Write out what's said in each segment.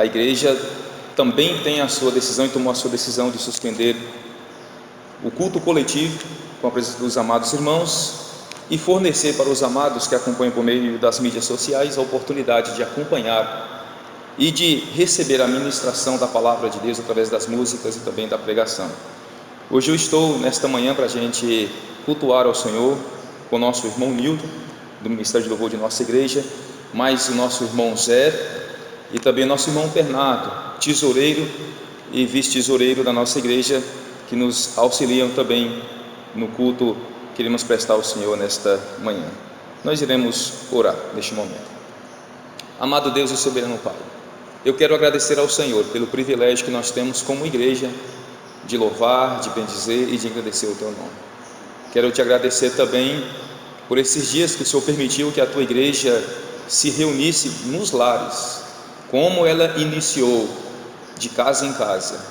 a igreja também tem a sua decisão e tomou a sua decisão de suspender o culto coletivo com a presença dos amados irmãos e fornecer para os amados que acompanham por meio das mídias sociais a oportunidade de acompanhar e de receber a ministração da palavra de Deus através das músicas e também da pregação. Hoje eu estou nesta manhã para a gente cultuar ao Senhor com o nosso irmão Nilton, do Ministério de Louvor de nossa igreja, mais o nosso irmão Zé e também nosso irmão Bernardo, tesoureiro e vice-tesoureiro da nossa igreja, que nos auxiliam também no culto que iremos prestar ao Senhor nesta manhã. Nós iremos orar neste momento. Amado Deus e soberano Pai, eu quero agradecer ao Senhor pelo privilégio que nós temos como igreja de louvar, de bendizer e de agradecer o Teu nome. Quero Te agradecer também por esses dias que o Senhor permitiu que a Tua igreja se reunisse nos lares, como ela iniciou, de casa em casa.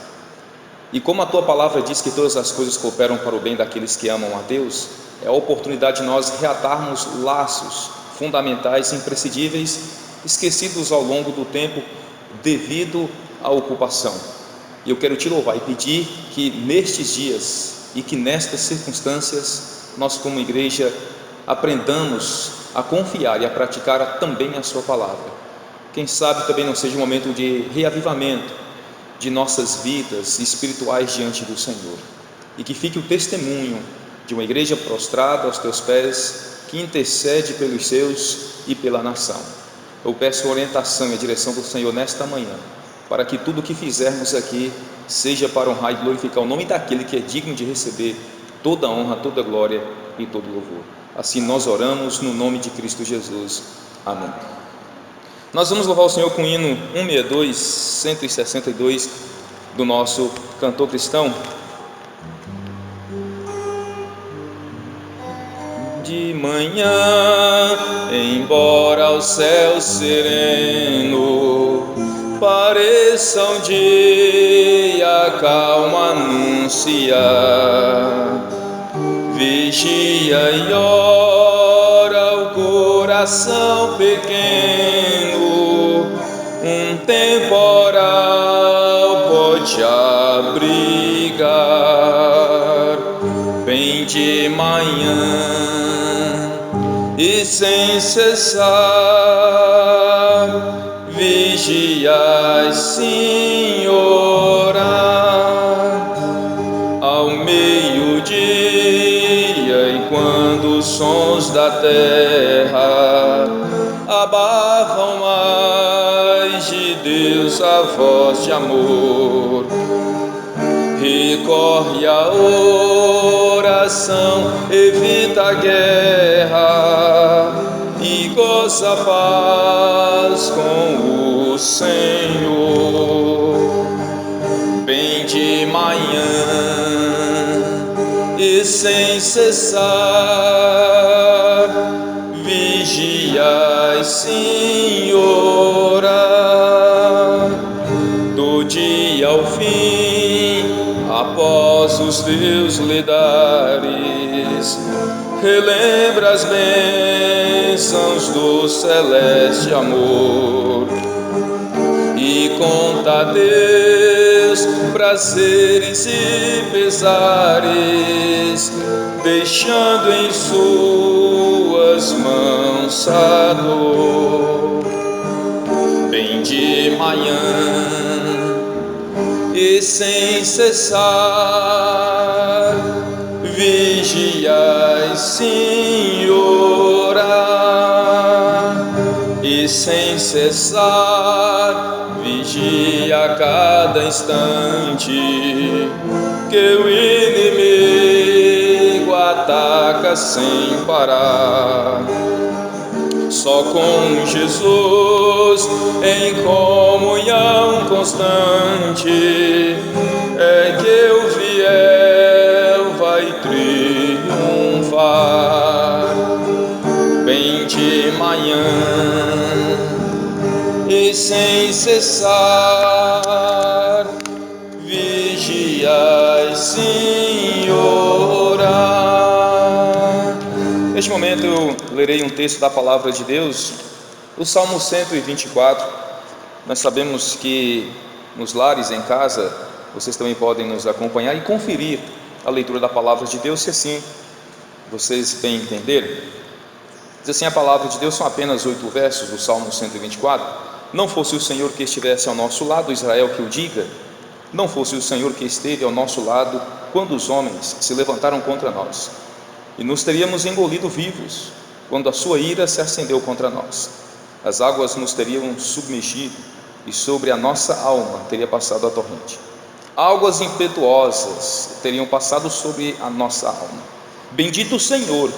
E como a Tua palavra diz que todas as coisas cooperam para o bem daqueles que amam a Deus, é a oportunidade de nós reatarmos laços fundamentais, imprescindíveis, esquecidos ao longo do tempo devido à ocupação. E eu quero Te louvar e pedir que nestes dias e que nestas circunstâncias nós como igreja aprendamos a confiar e a praticar também a Sua palavra. Quem sabe também não seja um momento de reavivamento de nossas vidas espirituais diante do Senhor, e que fique o testemunho de uma igreja prostrada aos Teus pés, que intercede pelos seus e pela nação. Eu peço a orientação e a direção do Senhor nesta manhã, para que tudo o que fizermos aqui seja para honrar e glorificar o nome daquele que é digno de receber toda a honra, toda a glória e todo o louvor. Assim nós oramos no nome de Cristo Jesus. Amém. Nós vamos louvar o Senhor com o hino 162, 162 do nosso cantor cristão. De manhã, embora o céu sereno pareça um dia calma anunciar, vigia e ora o coração pequeno, um temporal pode abrigar. Bem de manhã e sem cessar vigiai, Senhora, ao meio-dia e quando os sons da terra abafam mais de Deus a voz de amor, recorre à oração, evita a guerra e goza a paz com o Senhor. Bem de manhã e sem cessar vigiai, Senhora, do dia ao fim, após os teus lidares, relembra as bênçãos do celeste amor e conta a Deus prazeres e pesares, deixando em suas mãos a dor. Bem de manhã e sem cessar vigiai, Senhora, e sem cessar vigia a cada instante que o inimigo ataca sem parar. Só com Jesus em comunhão constante é que o fiel vai triunfar. Bem de manhã e sem cessar vigiai, Senhora. Neste momento eu lerei um texto da palavra de Deus, o Salmo 124, Nós sabemos que nos lares, em casa, vocês também podem nos acompanhar e conferir a leitura da palavra de Deus, se assim vocês bem entenderem. Diz assim a palavra de Deus, são apenas 8 versos do Salmo 124. Não fosse o Senhor que estivesse ao nosso lado, Israel que o diga. Não fosse o Senhor que esteve ao nosso lado quando os homens se levantaram contra nós, e nos teríamos engolido vivos quando a sua ira se acendeu contra nós. As águas nos teriam submergido e sobre a nossa alma teria passado a torrente. Águas impetuosas teriam passado sobre a nossa alma. Bendito o Senhor,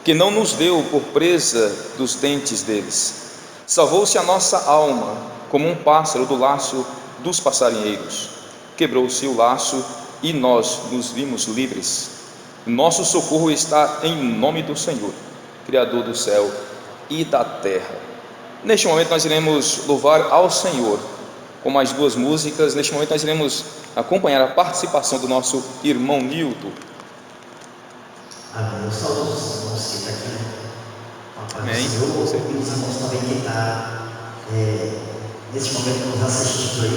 que não nos deu por presa dos dentes deles. Salvou-se a nossa alma como um pássaro do laço dos passarinheiros. Quebrou-se o laço e nós nos vimos livres. Nosso socorro está em nome do Senhor, Criador do céu e da terra. Neste momento nós iremos louvar ao Senhor com mais 2 músicas. Neste momento nós iremos acompanhar a participação do nosso irmão Nilton. Amém. Eu saúdo os irmãos que estão aqui, com a paz do Amém. Senhor, e os irmãos também que estão neste momento nos assistindo aí,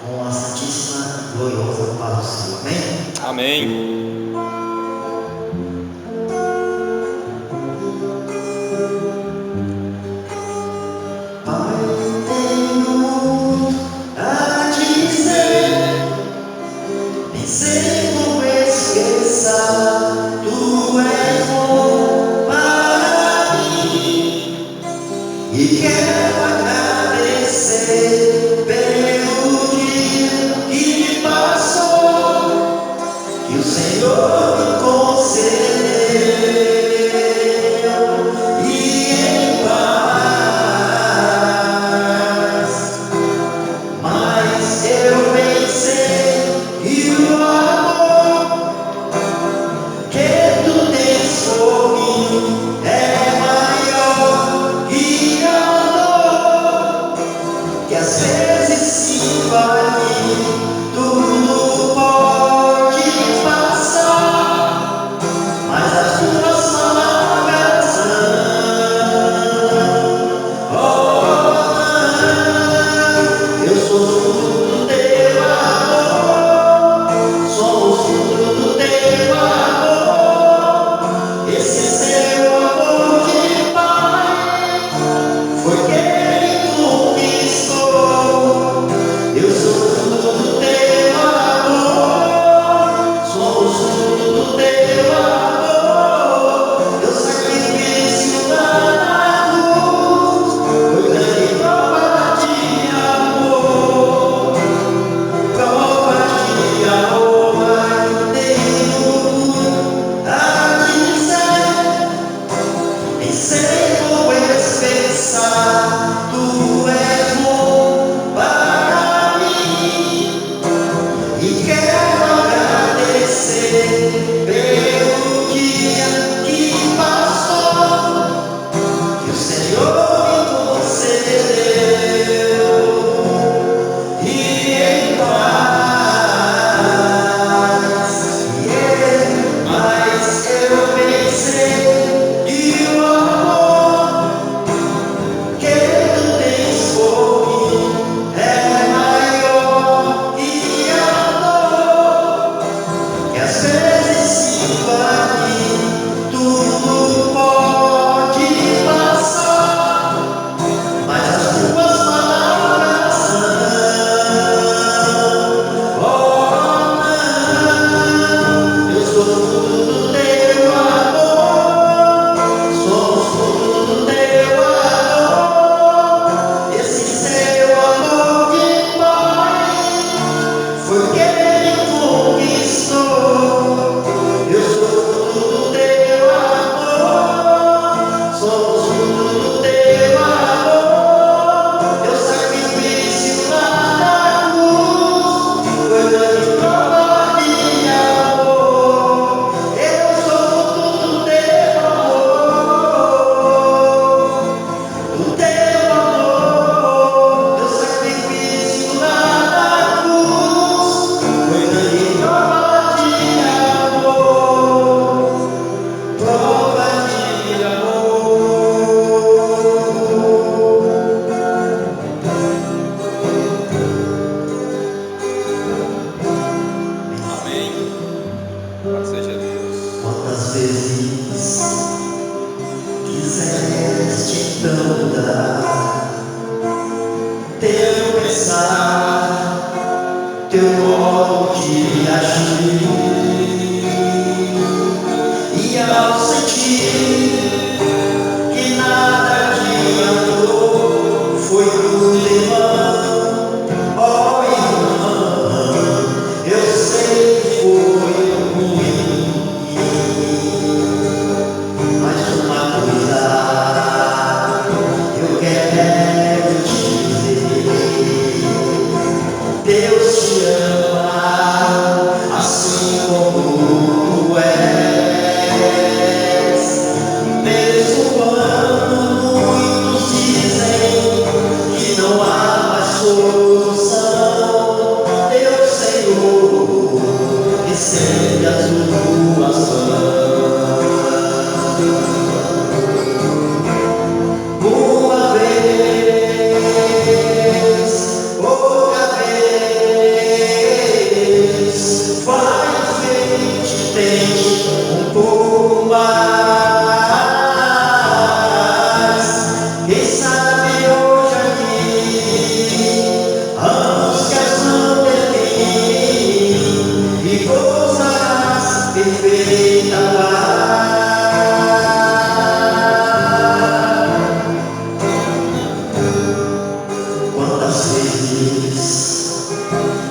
com a santíssima e gloriosa paz do Senhor. Amém? Amém. E quero agradecer pelo dia que passou, que o Senhor me concedeu, e em paz. Mas eu bem sei que o amor que tu tens por mim é maior que às vezes sim vale, tudo pode passar, mas as tuas palavras eu sou fruto do teu amor, sou fruto do teu amor, esse seu amor de Pai foi quem me conquistou. Eu sou pensar, teu modo de agir, e ao sentir que nada adiantou, foi tudo em vão. Oh, irmão, eu sei que foi ruim, mas uma coisa eu quero te dizer: Deus te ama assim como tu és. Mesmo quando muitos dizem que não há mais solução, Deus, Senhor, estende as tuas mãos. Uma vez, outra vez, vai em frente, tente um pouco mais. Quem sabe hoje aqui, angústias não terminam e gozarás perfeita paz. Quantas vezes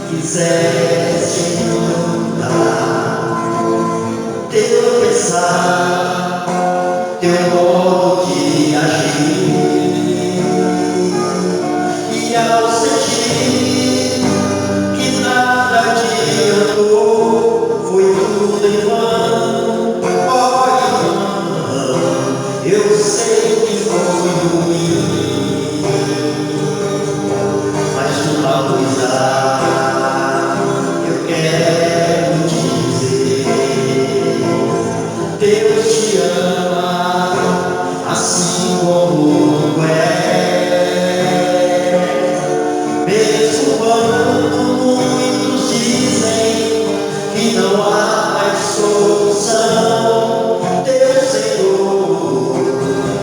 quiseste mudar teu pensar, teu modo de agir, e ao sentir que nada adiantou, foi tudo em vão. Oh, irmão, eu sei que foi ruim, mas uma coisa eu quero dizer: Deus te ama assim como tu és. Mesmo quando muitos dizem que não há mais solução, Deus, Senhor,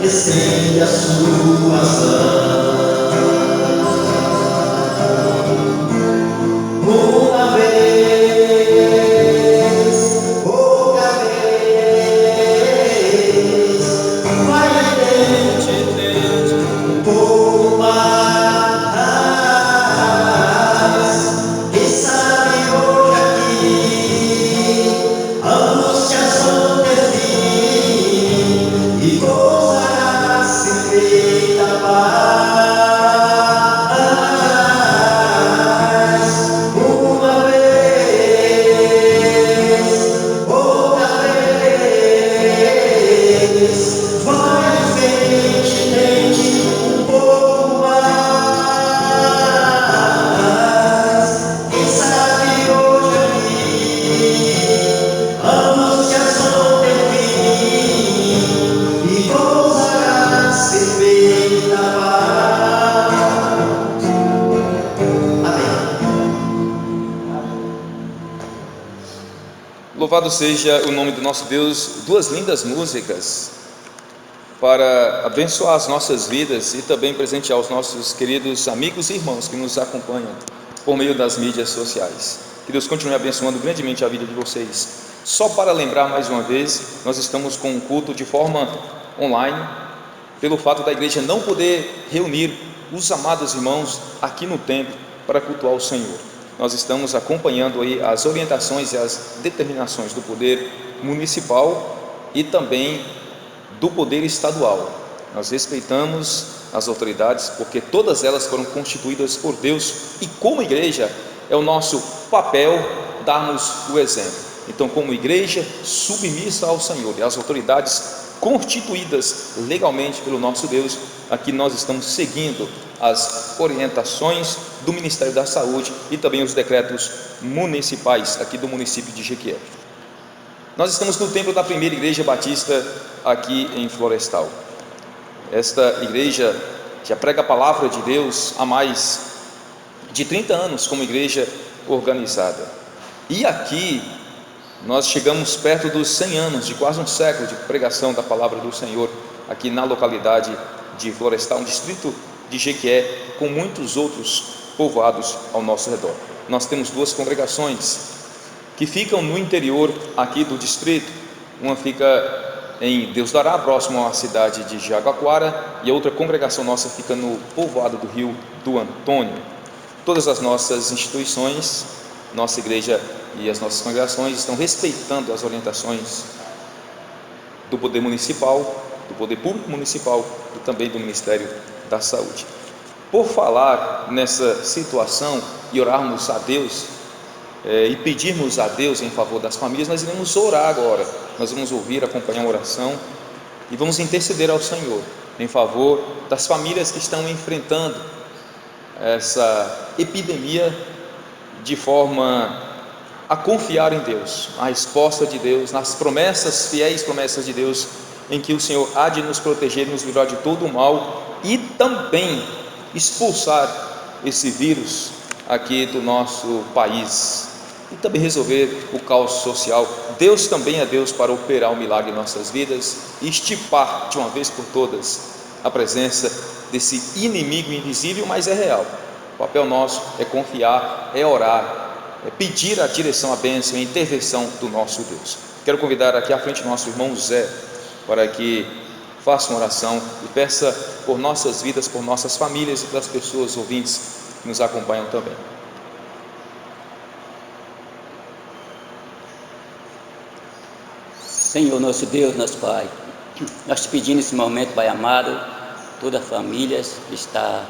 estende as suas mãos. Uma vez, outra vez, vai entende um pouco mais. Quem sabe hoje aqui, angústias vão ter fim e gozarás perfeita paz. Uma vez, outra vez, vai em frente, tente um pouco mais. Quem sabe hoje aqui, angústias vão ter fim e gozarás perfeita paz. Amém. Louvado seja o nome do nosso Deus. Duas lindas músicas para abençoar as nossas vidas e também presentear os nossos queridos amigos e irmãos que nos acompanham por meio das mídias sociais. Que Deus continue abençoando grandemente a vida de vocês. Só para lembrar mais uma vez, nós estamos com um culto de forma online, pelo fato da igreja não poder reunir os amados irmãos aqui no templo para cultuar o Senhor. Nós estamos acompanhando aí as orientações e as determinações do poder municipal e também do poder estadual. Nós respeitamos as autoridades porque todas elas foram constituídas por Deus e como igreja é o nosso papel darmos o exemplo. Então, como igreja submissa ao Senhor e às autoridades constituídas legalmente pelo nosso Deus, aqui nós estamos seguindo as orientações do Ministério da Saúde e também os decretos municipais aqui do município de Jequié. Nós estamos no templo da primeira igreja batista aqui em Florestal. Esta igreja já prega a palavra de Deus há mais de 30 anos como igreja organizada. E aqui nós chegamos perto dos 100 anos, de quase um século de pregação da palavra do Senhor aqui na localidade de Florestal, um distrito de Jequié, com muitos outros povoados ao nosso redor. Nós temos 2 congregações que ficam no interior aqui do distrito. Uma fica em Deus Dará, próximo à cidade de Jabaquara, e a outra congregação nossa fica no povoado do Rio do Antônio. Todas as nossas instituições, nossa igreja e as nossas congregações estão respeitando as orientações do poder municipal, do poder público municipal e também do Ministério da Saúde. Por falar nessa situação e orarmos a Deus e pedirmos a Deus em favor das famílias, nós iremos orar agora. Nós vamos ouvir, acompanhar uma oração e vamos interceder ao Senhor em favor das famílias que estão enfrentando essa epidemia, de forma a confiar em Deus, a resposta de Deus, nas promessas, fiéis promessas de Deus, em que o Senhor há de nos proteger, nos livrar de todo o mal e também expulsar esse vírus aqui do nosso país e também resolver o caos social. Deus também é Deus para operar o milagre em nossas vidas e extirpar de uma vez por todas a presença desse inimigo invisível, mas é real. O papel nosso é confiar, é orar, é pedir a direção, a bênção, a intervenção do nosso Deus. Quero convidar aqui à frente o nosso irmão Zé para que faça uma oração e peça por nossas vidas, por nossas famílias e pelas pessoas ouvintes que nos acompanham também. Senhor, nosso Deus, nosso Pai, nós te pedimos nesse momento, Pai amado, toda a família que está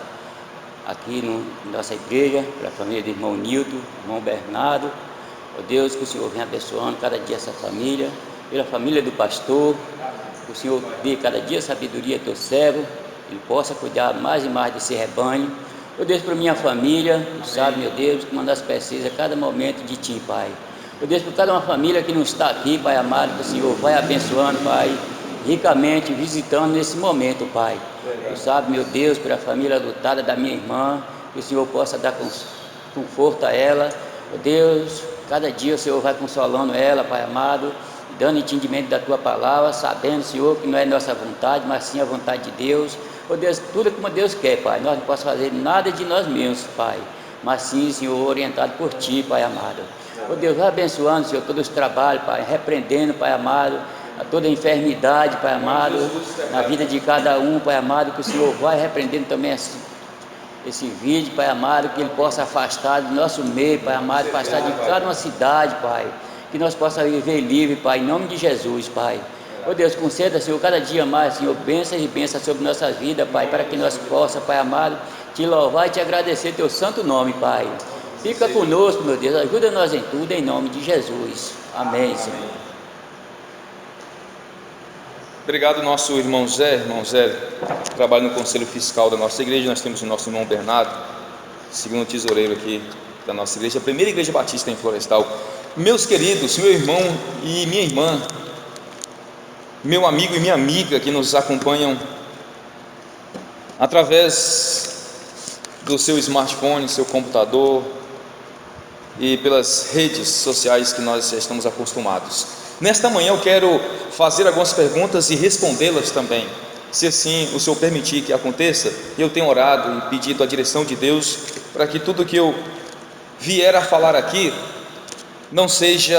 aqui na nossa igreja, para a família do irmão Nildo, irmão Bernardo, ó Deus, que o Senhor venha abençoando cada dia essa família, pela família do pastor, que o Senhor dê cada dia sabedoria ao teu servo, ele possa cuidar mais e mais desse rebanho. Ó Deus, para minha família, tu sabe, meu Deus, que nós precisamos a cada momento de ti, Pai. Ó Deus, por cada uma família que não está aqui, Pai amado, que o Senhor vai abençoando, Pai, ricamente, visitando nesse momento, Pai. Tu sabe, meu Deus, pela família lutada da minha irmã, que o Senhor possa dar conforto a ela. Ó Deus, cada dia o Senhor vai consolando ela, Pai amado, dando entendimento da Tua palavra, sabendo, Senhor, que não é nossa vontade, mas sim a vontade de Deus. Ó Deus, tudo como Deus quer, Pai, nós não podemos fazer nada de nós mesmos, Pai, mas sim, Senhor, orientado por Ti, Pai amado. Ó Deus, vai abençoando, Senhor, todos os trabalhos, Pai, repreendendo, Pai amado, a toda a enfermidade, Pai amado, na vida de cada um, Pai amado, que o Senhor vai repreendendo também esse vídeo, Pai amado, que ele possa afastar do nosso meio, Pai amado, afastar de cada uma cidade, Pai, que nós possamos viver livre, Pai, em nome de Jesus, Pai. Ó Deus, conceda, Senhor, cada dia mais, Senhor, bênçãos e bênçãos sobre nossa vida, Pai, para que nós possamos, Pai amado, te louvar e te agradecer teu santo nome, Pai. Fica conosco, meu Deus, ajuda-nos em tudo, em nome de Jesus. Amém, Senhor. Obrigado, nosso irmão Zé. Irmão Zé trabalha no conselho fiscal da nossa igreja. Nós temos o nosso irmão Bernardo, segundo tesoureiro aqui da nossa igreja, a primeira igreja batista em Florestal. Meus queridos, meu irmão e minha irmã, meu amigo e minha amiga que nos acompanham através do seu smartphone, seu computador e pelas redes sociais que nós já estamos acostumados. Nesta manhã eu quero fazer algumas perguntas e respondê-las também, se assim o Senhor permitir que aconteça. Eu tenho orado e pedido a direção de Deus para que tudo que eu vier a falar aqui não seja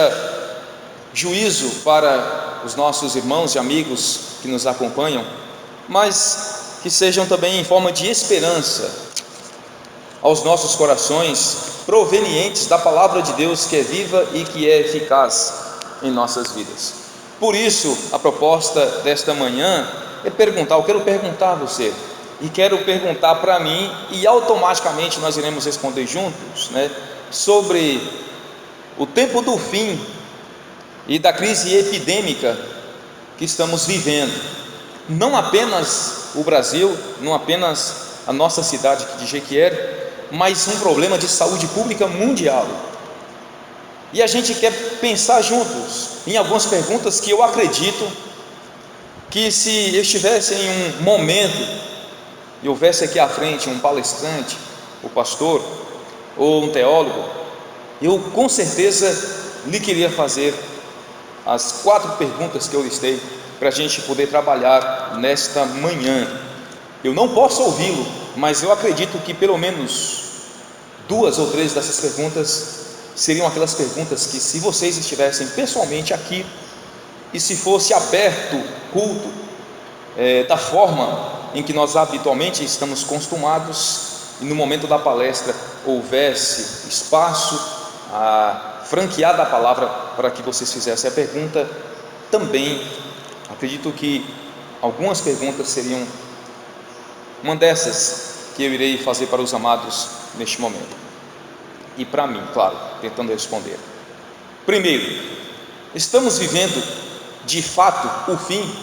juízo para os nossos irmãos e amigos que nos acompanham, mas que sejam também em forma de esperança aos nossos corações, provenientes da palavra de Deus, que é viva e que é eficaz em nossas vidas. Por isso, a proposta desta manhã é perguntar. Eu quero perguntar a você e quero perguntar para mim, e automaticamente nós iremos responder juntos, sobre o tempo do fim e da crise epidêmica que estamos vivendo. Não apenas o Brasil, não apenas a nossa cidade de Jequié, mas um problema de saúde pública mundial. E a gente quer pensar juntos em algumas perguntas que eu acredito que, se eu estivesse em um momento e houvesse aqui à frente um palestrante, o pastor ou um teólogo, eu com certeza lhe queria fazer as 4 perguntas que eu listei para a gente poder trabalhar nesta manhã. Eu não posso ouvi-lo, mas eu acredito que pelo menos 2 ou 3 dessas perguntas seriam aquelas perguntas que, se vocês estivessem pessoalmente aqui e se fosse aberto culto da forma em que nós habitualmente estamos acostumados, e no momento da palestra houvesse espaço franqueada a palavra para que vocês fizessem a pergunta, também acredito que algumas perguntas seriam uma dessas que eu irei fazer para os amados neste momento, e para mim, claro, tentando responder. Primeiro, estamos vivendo de fato o fim?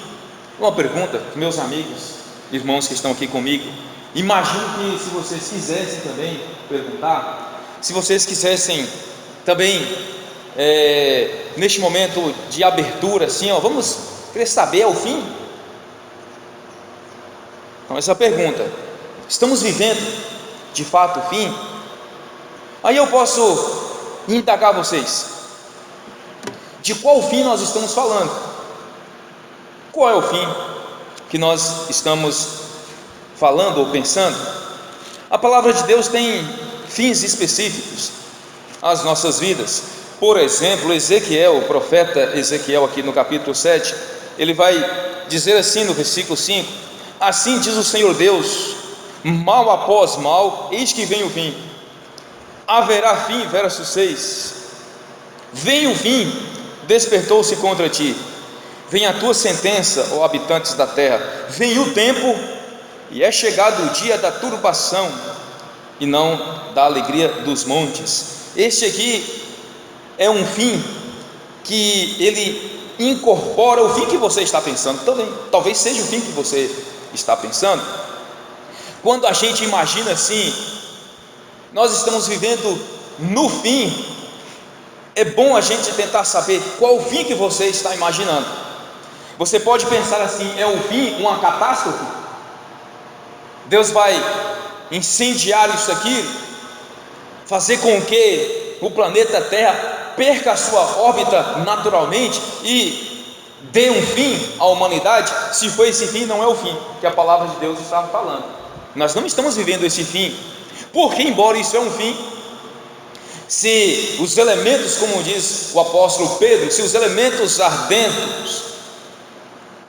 Uma pergunta que meus amigos, irmãos que estão aqui comigo, imagino que, se vocês quisessem também perguntar, se vocês quisessem também neste momento de abertura, assim, vamos querer saber, é o fim? Então, essa pergunta, estamos vivendo de fato o fim? Aí eu posso indagar vocês, de qual fim nós estamos falando? Qual é o fim que nós estamos falando ou pensando? A palavra de Deus tem fins específicos às nossas vidas. Por exemplo, Ezequiel, o profeta Ezequiel, aqui no capítulo 7, ele vai dizer assim no versículo 5: assim diz o Senhor Deus, mal após mal, eis que vem o fim, haverá fim, verso 6, vem o fim, despertou-se contra ti, vem a tua sentença, ó habitantes da terra, vem o tempo, e é chegado o dia da turbação, e não da alegria dos montes. Este aqui é um fim que ele incorpora o fim que você está pensando também. Talvez seja o fim que você está pensando. Quando a gente imagina assim, nós estamos vivendo no fim, é bom a gente tentar saber qual o fim que você está imaginando. Você pode pensar assim: é o fim uma catástrofe? Deus vai incendiar isso aqui, fazer com que o planeta Terra perca a sua órbita naturalmente e dê um fim à humanidade? Se for esse fim, não é o fim que a palavra de Deus estava falando. Nós não estamos vivendo esse fim, porque embora isso é um fim, se os elementos, como diz o apóstolo Pedro, se os elementos ardentos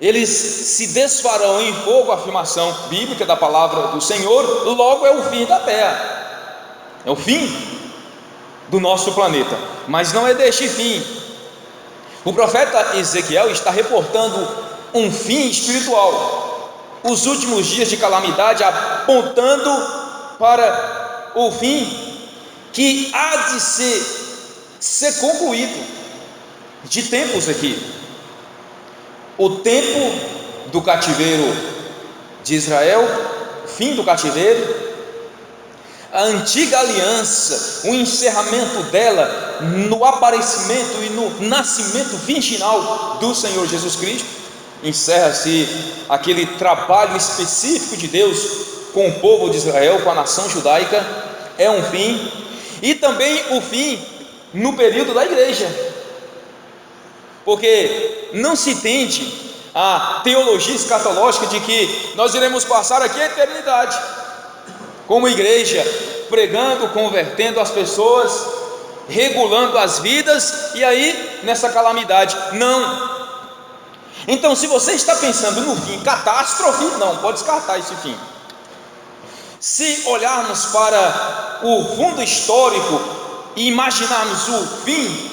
eles se desfarão em fogo, a afirmação bíblica da palavra do Senhor, logo é o fim da terra, é o fim do nosso planeta. Mas não é deste fim. O profeta Ezequiel está reportando um fim espiritual, os últimos dias de calamidade, apontando para o fim que há de ser concluído de tempos aqui. O tempo do cativeiro de Israel, fim do cativeiro, a antiga aliança, o encerramento dela no aparecimento e no nascimento virginal do Senhor Jesus Cristo. Encerra-se aquele trabalho específico de Deus com o povo de Israel, com a nação judaica, é um fim. E também o fim no período da igreja, porque não se entende a teologia escatológica de que nós iremos passar aqui a eternidade como igreja, pregando, convertendo as pessoas, regulando as vidas, e aí nessa calamidade. Não. Então, se você está pensando no fim, catástrofe, não, pode descartar esse fim. Se olharmos para o fundo histórico e imaginarmos o fim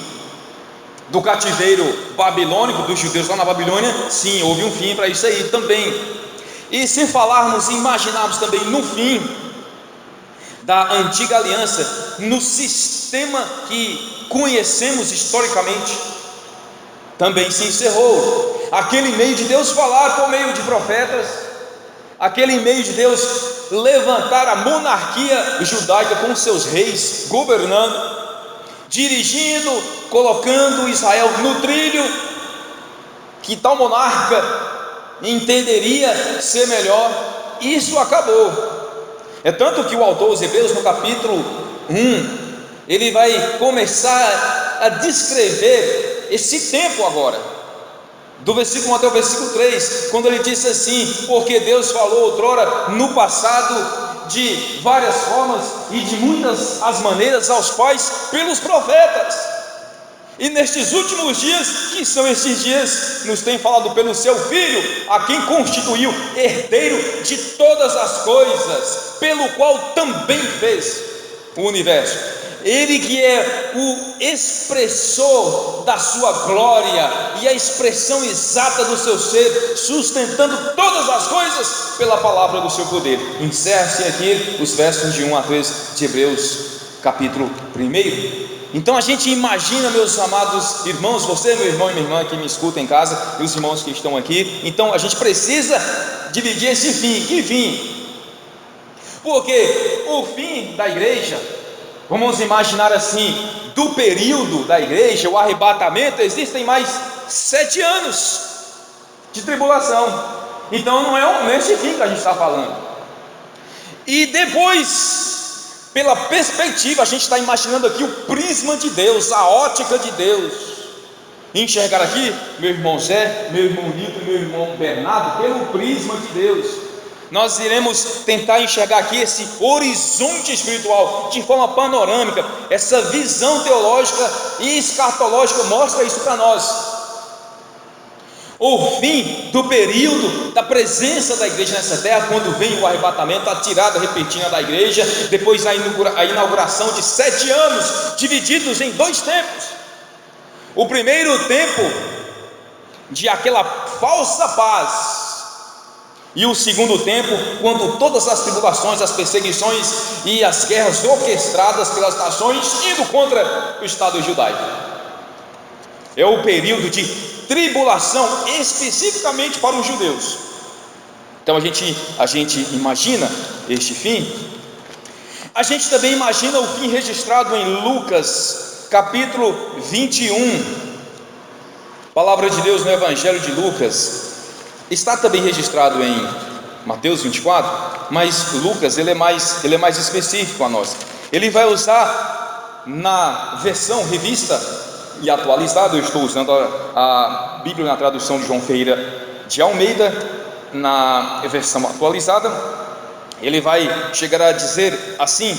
do cativeiro babilônico dos judeus lá na Babilônia, sim, houve um fim para isso aí também. E se falarmos e imaginarmos também no fim da antiga aliança, no sistema que conhecemos historicamente, também se encerrou. Aquele meio de Deus falar por meio de profetas, aquele meio de Deus levantar a monarquia judaica com seus reis governando, dirigindo, colocando Israel no trilho que tal monarca entenderia ser melhor. Isso acabou. É tanto que o autor aos Hebreus, no capítulo 1, ele vai começar a descrever esse tempo agora, do versículo 1 até o versículo 3, quando ele disse assim: porque Deus falou outrora no passado de várias formas e de muitas as maneiras aos pais pelos profetas. E nestes últimos dias, que são esses dias, nos tem falado pelo seu Filho, a quem constituiu herdeiro de todas as coisas, pelo qual também fez o universo. Ele que é o expressor da sua glória e a expressão exata do seu ser, sustentando todas as coisas pela palavra do seu poder. Encerra-se aqui os versos de 1 a 3 de Hebreus, capítulo 1. Então a gente imagina, meus amados irmãos, você, meu irmão e minha irmã que me escuta em casa, e os irmãos que estão aqui, então a gente precisa dividir esse fim. Que fim? Porque o fim da igreja, vamos imaginar assim, do período da igreja, o arrebatamento, existem mais 7 anos de tribulação. Então não é esse fim que a gente está falando. E depois, pela perspectiva, a gente está imaginando aqui o prisma de Deus, a ótica de Deus. Enxergar aqui, meu irmão Zé, meu irmão Nito, meu irmão Bernardo, pelo prisma de Deus. Nós iremos tentar enxergar aqui esse horizonte espiritual de forma panorâmica. Essa visão teológica e escatológica mostra isso para nós. O fim do período da presença da igreja nessa terra, quando vem o arrebatamento, a tirada repentina da igreja, depois a inauguração de 7 anos, divididos em 2 tempos. O primeiro tempo de aquela falsa paz, e o segundo tempo, quando todas as tribulações, as perseguições e as guerras orquestradas pelas nações indo contra o Estado judaico. É o período de tribulação especificamente para os judeus. Então a gente imagina este fim. A gente também imagina o fim registrado em Lucas capítulo 21. Palavra de Deus no Evangelho de Lucas. Está também registrado em Mateus 24, mas Lucas ele é mais específico a nós. Ele vai usar na versão revista e atualizada. Eu estou usando a Bíblia na tradução de João Ferreira de Almeida, na versão atualizada. Ele vai chegar a dizer assim,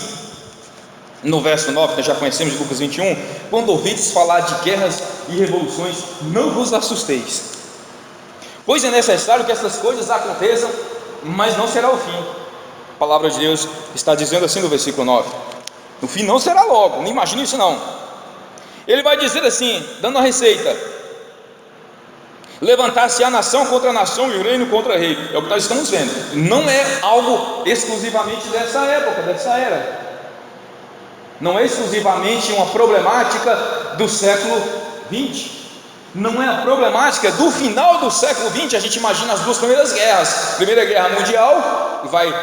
no verso 9, nós já conhecemos de Lucas 21: quando ouvides falar de guerras e revoluções, não vos assusteis, pois é necessário que essas coisas aconteçam, mas não será o fim. A palavra de Deus está dizendo assim no versículo 9: o fim não será logo, não imagine isso não. Ele vai dizer assim, dando a receita: levantar-se a nação contra a nação e o reino contra o rei. É o que nós estamos vendo. Não é algo exclusivamente dessa época, dessa era. Não é exclusivamente uma problemática do século 20. Não é a problemática do final do século 20. A gente imagina as 2 primeiras guerras. Primeira Guerra Mundial, que vai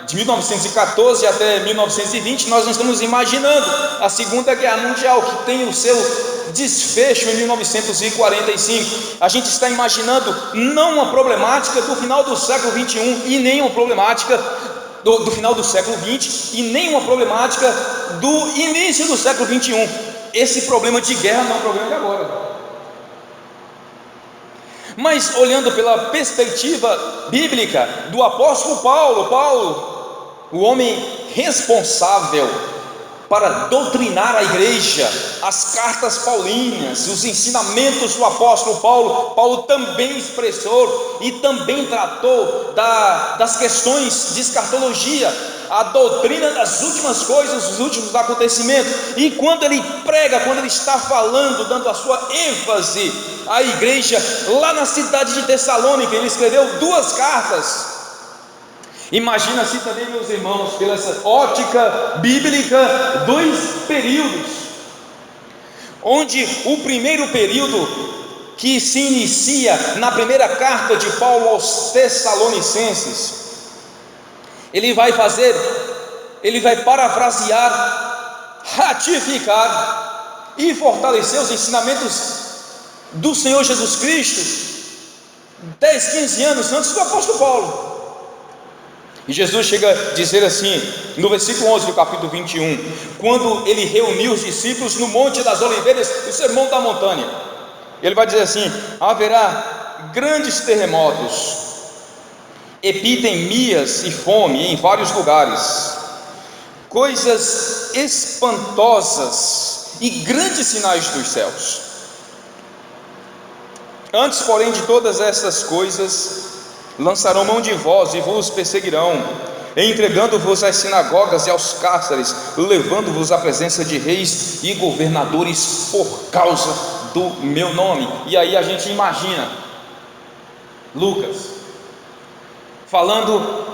de 1914 até 1920. Nós não estamos imaginando a Segunda Guerra Mundial, que tem o seu desfecho em 1945. A gente está imaginando não uma problemática do final do século 21 e nem uma problemática do final do século 20 e nem uma problemática do início do século 21. Esse problema de guerra não é um problema de agora. Mas olhando pela perspectiva bíblica do apóstolo Paulo, o homem responsável para doutrinar a igreja, as cartas paulinas, os ensinamentos do apóstolo Paulo também expressou e também tratou das questões de escatologia, a doutrina das últimas coisas, dos últimos acontecimentos. E quando ele prega, quando ele está falando, dando a sua ênfase à igreja lá na cidade de Tessalônica, ele escreveu 2 cartas. Imagina-se também, meus irmãos, pela essa ótica bíblica, 2 períodos, onde o primeiro período, que se inicia na primeira carta de Paulo aos Tessalonicenses, ele vai parafrasear, ratificar e fortalecer os ensinamentos do Senhor Jesus Cristo 10, 15 anos antes do apóstolo Paulo. E Jesus chega a dizer assim, no versículo 11 do capítulo 21, quando ele reuniu os discípulos no Monte das Oliveiras, o Sermão da Montanha, ele vai dizer assim: haverá grandes terremotos, epidemias e fome em vários lugares, coisas espantosas e grandes sinais dos céus. Antes, porém, de todas essas coisas, lançarão mão de vós e vos perseguirão, entregando-vos às sinagogas e aos cárceres, levando-vos à presença de reis e governadores por causa do meu nome. E aí a gente imagina Lucas falando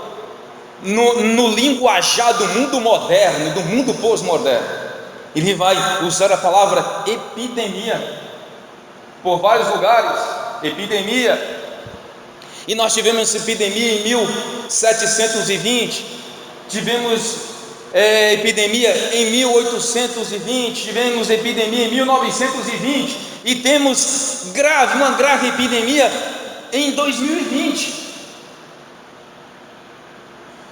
no linguajar do mundo moderno, do mundo pós-moderno. Ele vai usar a palavra epidemia por vários lugares, epidemia. E nós tivemos essa epidemia em 1720, tivemos epidemia em 1820, tivemos epidemia em 1920 e temos uma grave epidemia em 2020.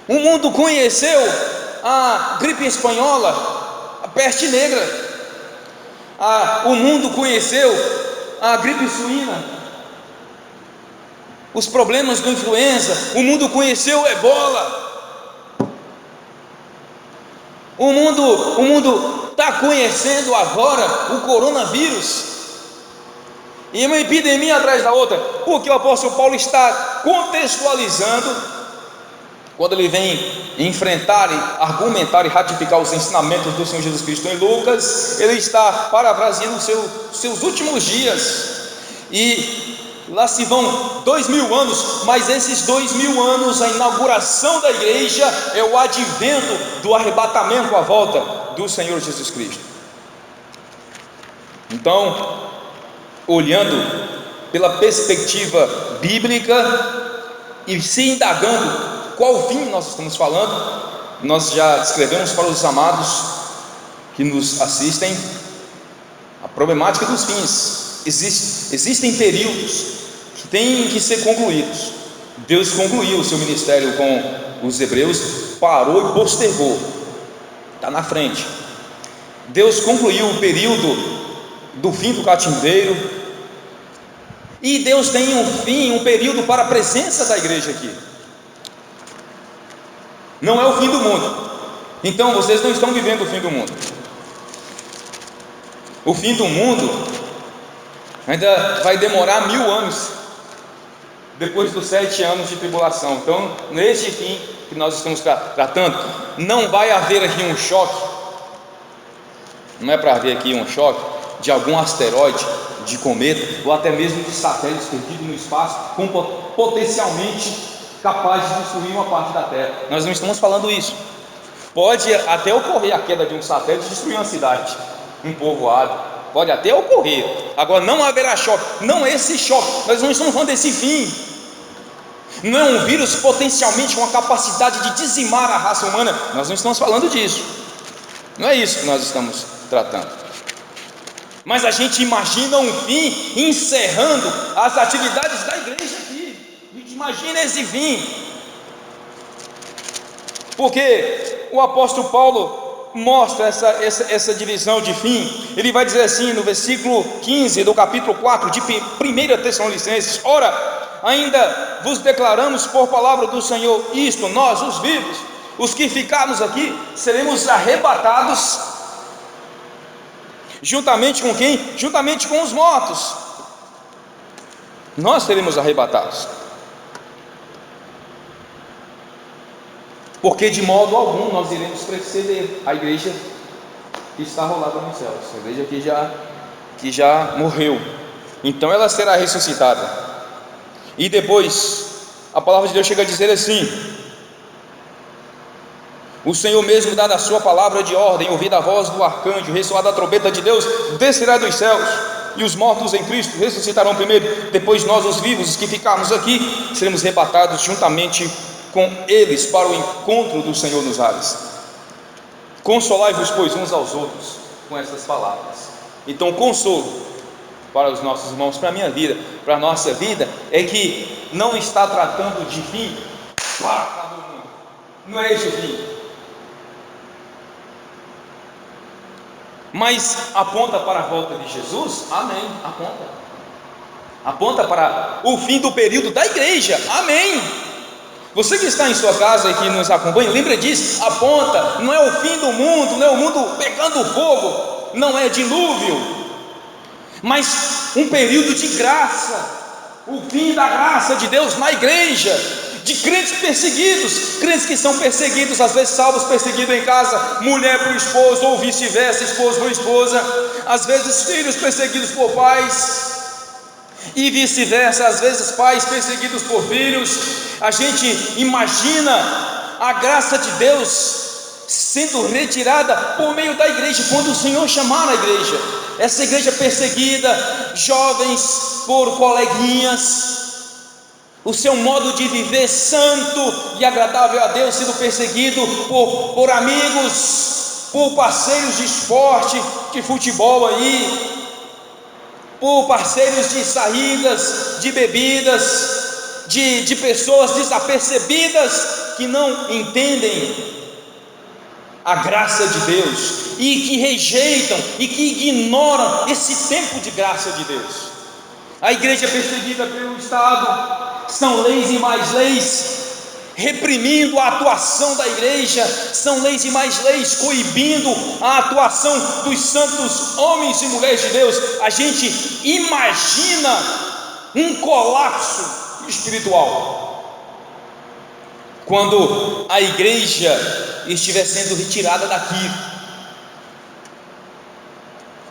O mundo conheceu a gripe espanhola, a peste negra. O mundo conheceu a gripe suína, os problemas da influenza. O mundo conheceu o ebola. O mundo está conhecendo agora o coronavírus. E uma epidemia atrás da outra, porque o apóstolo Paulo está contextualizando. Quando ele vem enfrentar, argumentar e ratificar os ensinamentos do Senhor Jesus Cristo em Lucas, ele está parafraseando seus últimos dias. E lá se vão 2000 anos, mas esses 2000 anos, a inauguração da igreja é o advento do arrebatamento, à volta do Senhor Jesus Cristo. Então, olhando pela perspectiva bíblica e se indagando qual fim nós estamos falando, nós já descrevemos para os amados que nos assistem a problemática dos fins. Existem períodos que têm que ser concluídos. Deus concluiu o seu ministério com os hebreus, parou e postergou, está na frente. Deus concluiu o período do fim do cativeiro, e Deus tem um fim, um período para a presença da igreja aqui. Não é o fim do mundo. Então vocês não estão vivendo o fim do mundo. O fim do mundo ainda vai demorar 1000 anos, depois dos 7 anos de tribulação. Então, neste fim que nós estamos tratando, não vai haver aqui um choque. Não é para haver aqui um choque de algum asteroide, de cometa, ou até mesmo de satélites perdidos no espaço, com potencialmente capaz de destruir uma parte da Terra. Nós não estamos falando isso. Pode até ocorrer a queda de um satélite e destruir uma cidade, um povoado, pode até ocorrer. Agora não haverá choque, não é esse choque. Nós não estamos falando desse fim. Não é um vírus potencialmente com a capacidade de dizimar a raça humana. Nós não estamos falando disso. Não é isso que nós estamos tratando. Mas a gente imagina um fim encerrando as atividades da igreja aqui. Imagina esse fim, porque o apóstolo Paulo mostra essa divisão de fim. Ele vai dizer assim no versículo 15 do capítulo 4 de 1 Tessalonicenses: ora, ainda vos declaramos por palavra do Senhor isto, nós os vivos, os que ficarmos aqui, seremos arrebatados, juntamente com quem? Juntamente com os mortos. Nós seremos arrebatados. Porque de modo algum nós iremos preceder a igreja que está rolada nos céus, a igreja que já morreu. Então ela será ressuscitada. E depois a palavra de Deus chega a dizer assim: o Senhor mesmo, dada a sua palavra de ordem, ouvida a voz do arcanjo, ressoada a trombeta de Deus, descerá dos céus, e os mortos em Cristo ressuscitarão primeiro. Depois nós, os vivos, os que ficarmos aqui, seremos arrebatados juntamente com eles para o encontro do Senhor nos ares. Consolai-vos, pois, uns aos outros com essas palavras. Então, consolo para os nossos irmãos, para a minha vida, para a nossa vida, é que não está tratando de fim. Acabou o mundo. Não é esse o fim. Mas aponta para a volta de Jesus? Amém. Aponta para o fim do período da igreja? Amém. Você que está em sua casa e que nos acompanha, lembra disso, aponta, não é o fim do mundo, não é o mundo pegando fogo, não é dilúvio, mas um período de graça, o fim da graça de Deus na igreja, de crentes perseguidos, crentes que são perseguidos, às vezes salvos, perseguidos em casa, mulher para o esposo, ou vice-versa, esposo para a esposa, às vezes filhos perseguidos por pais, e vice-versa, às vezes pais perseguidos por filhos. A gente imagina a graça de Deus sendo retirada por meio da igreja, quando o Senhor chamar a igreja, essa igreja perseguida, jovens por coleguinhas, o seu modo de viver santo e agradável a Deus sendo perseguido por amigos, por parceiros de esporte, de futebol aí, por parceiros de saídas, de bebidas, de pessoas desapercebidas que não entendem a graça de Deus e que rejeitam e que ignoram esse tempo de graça de Deus. A igreja é perseguida pelo Estado, são leis e mais leis reprimindo a atuação da igreja, são leis e mais leis coibindo a atuação dos santos homens e mulheres de Deus. A gente imagina um colapso espiritual quando a igreja estiver sendo retirada daqui.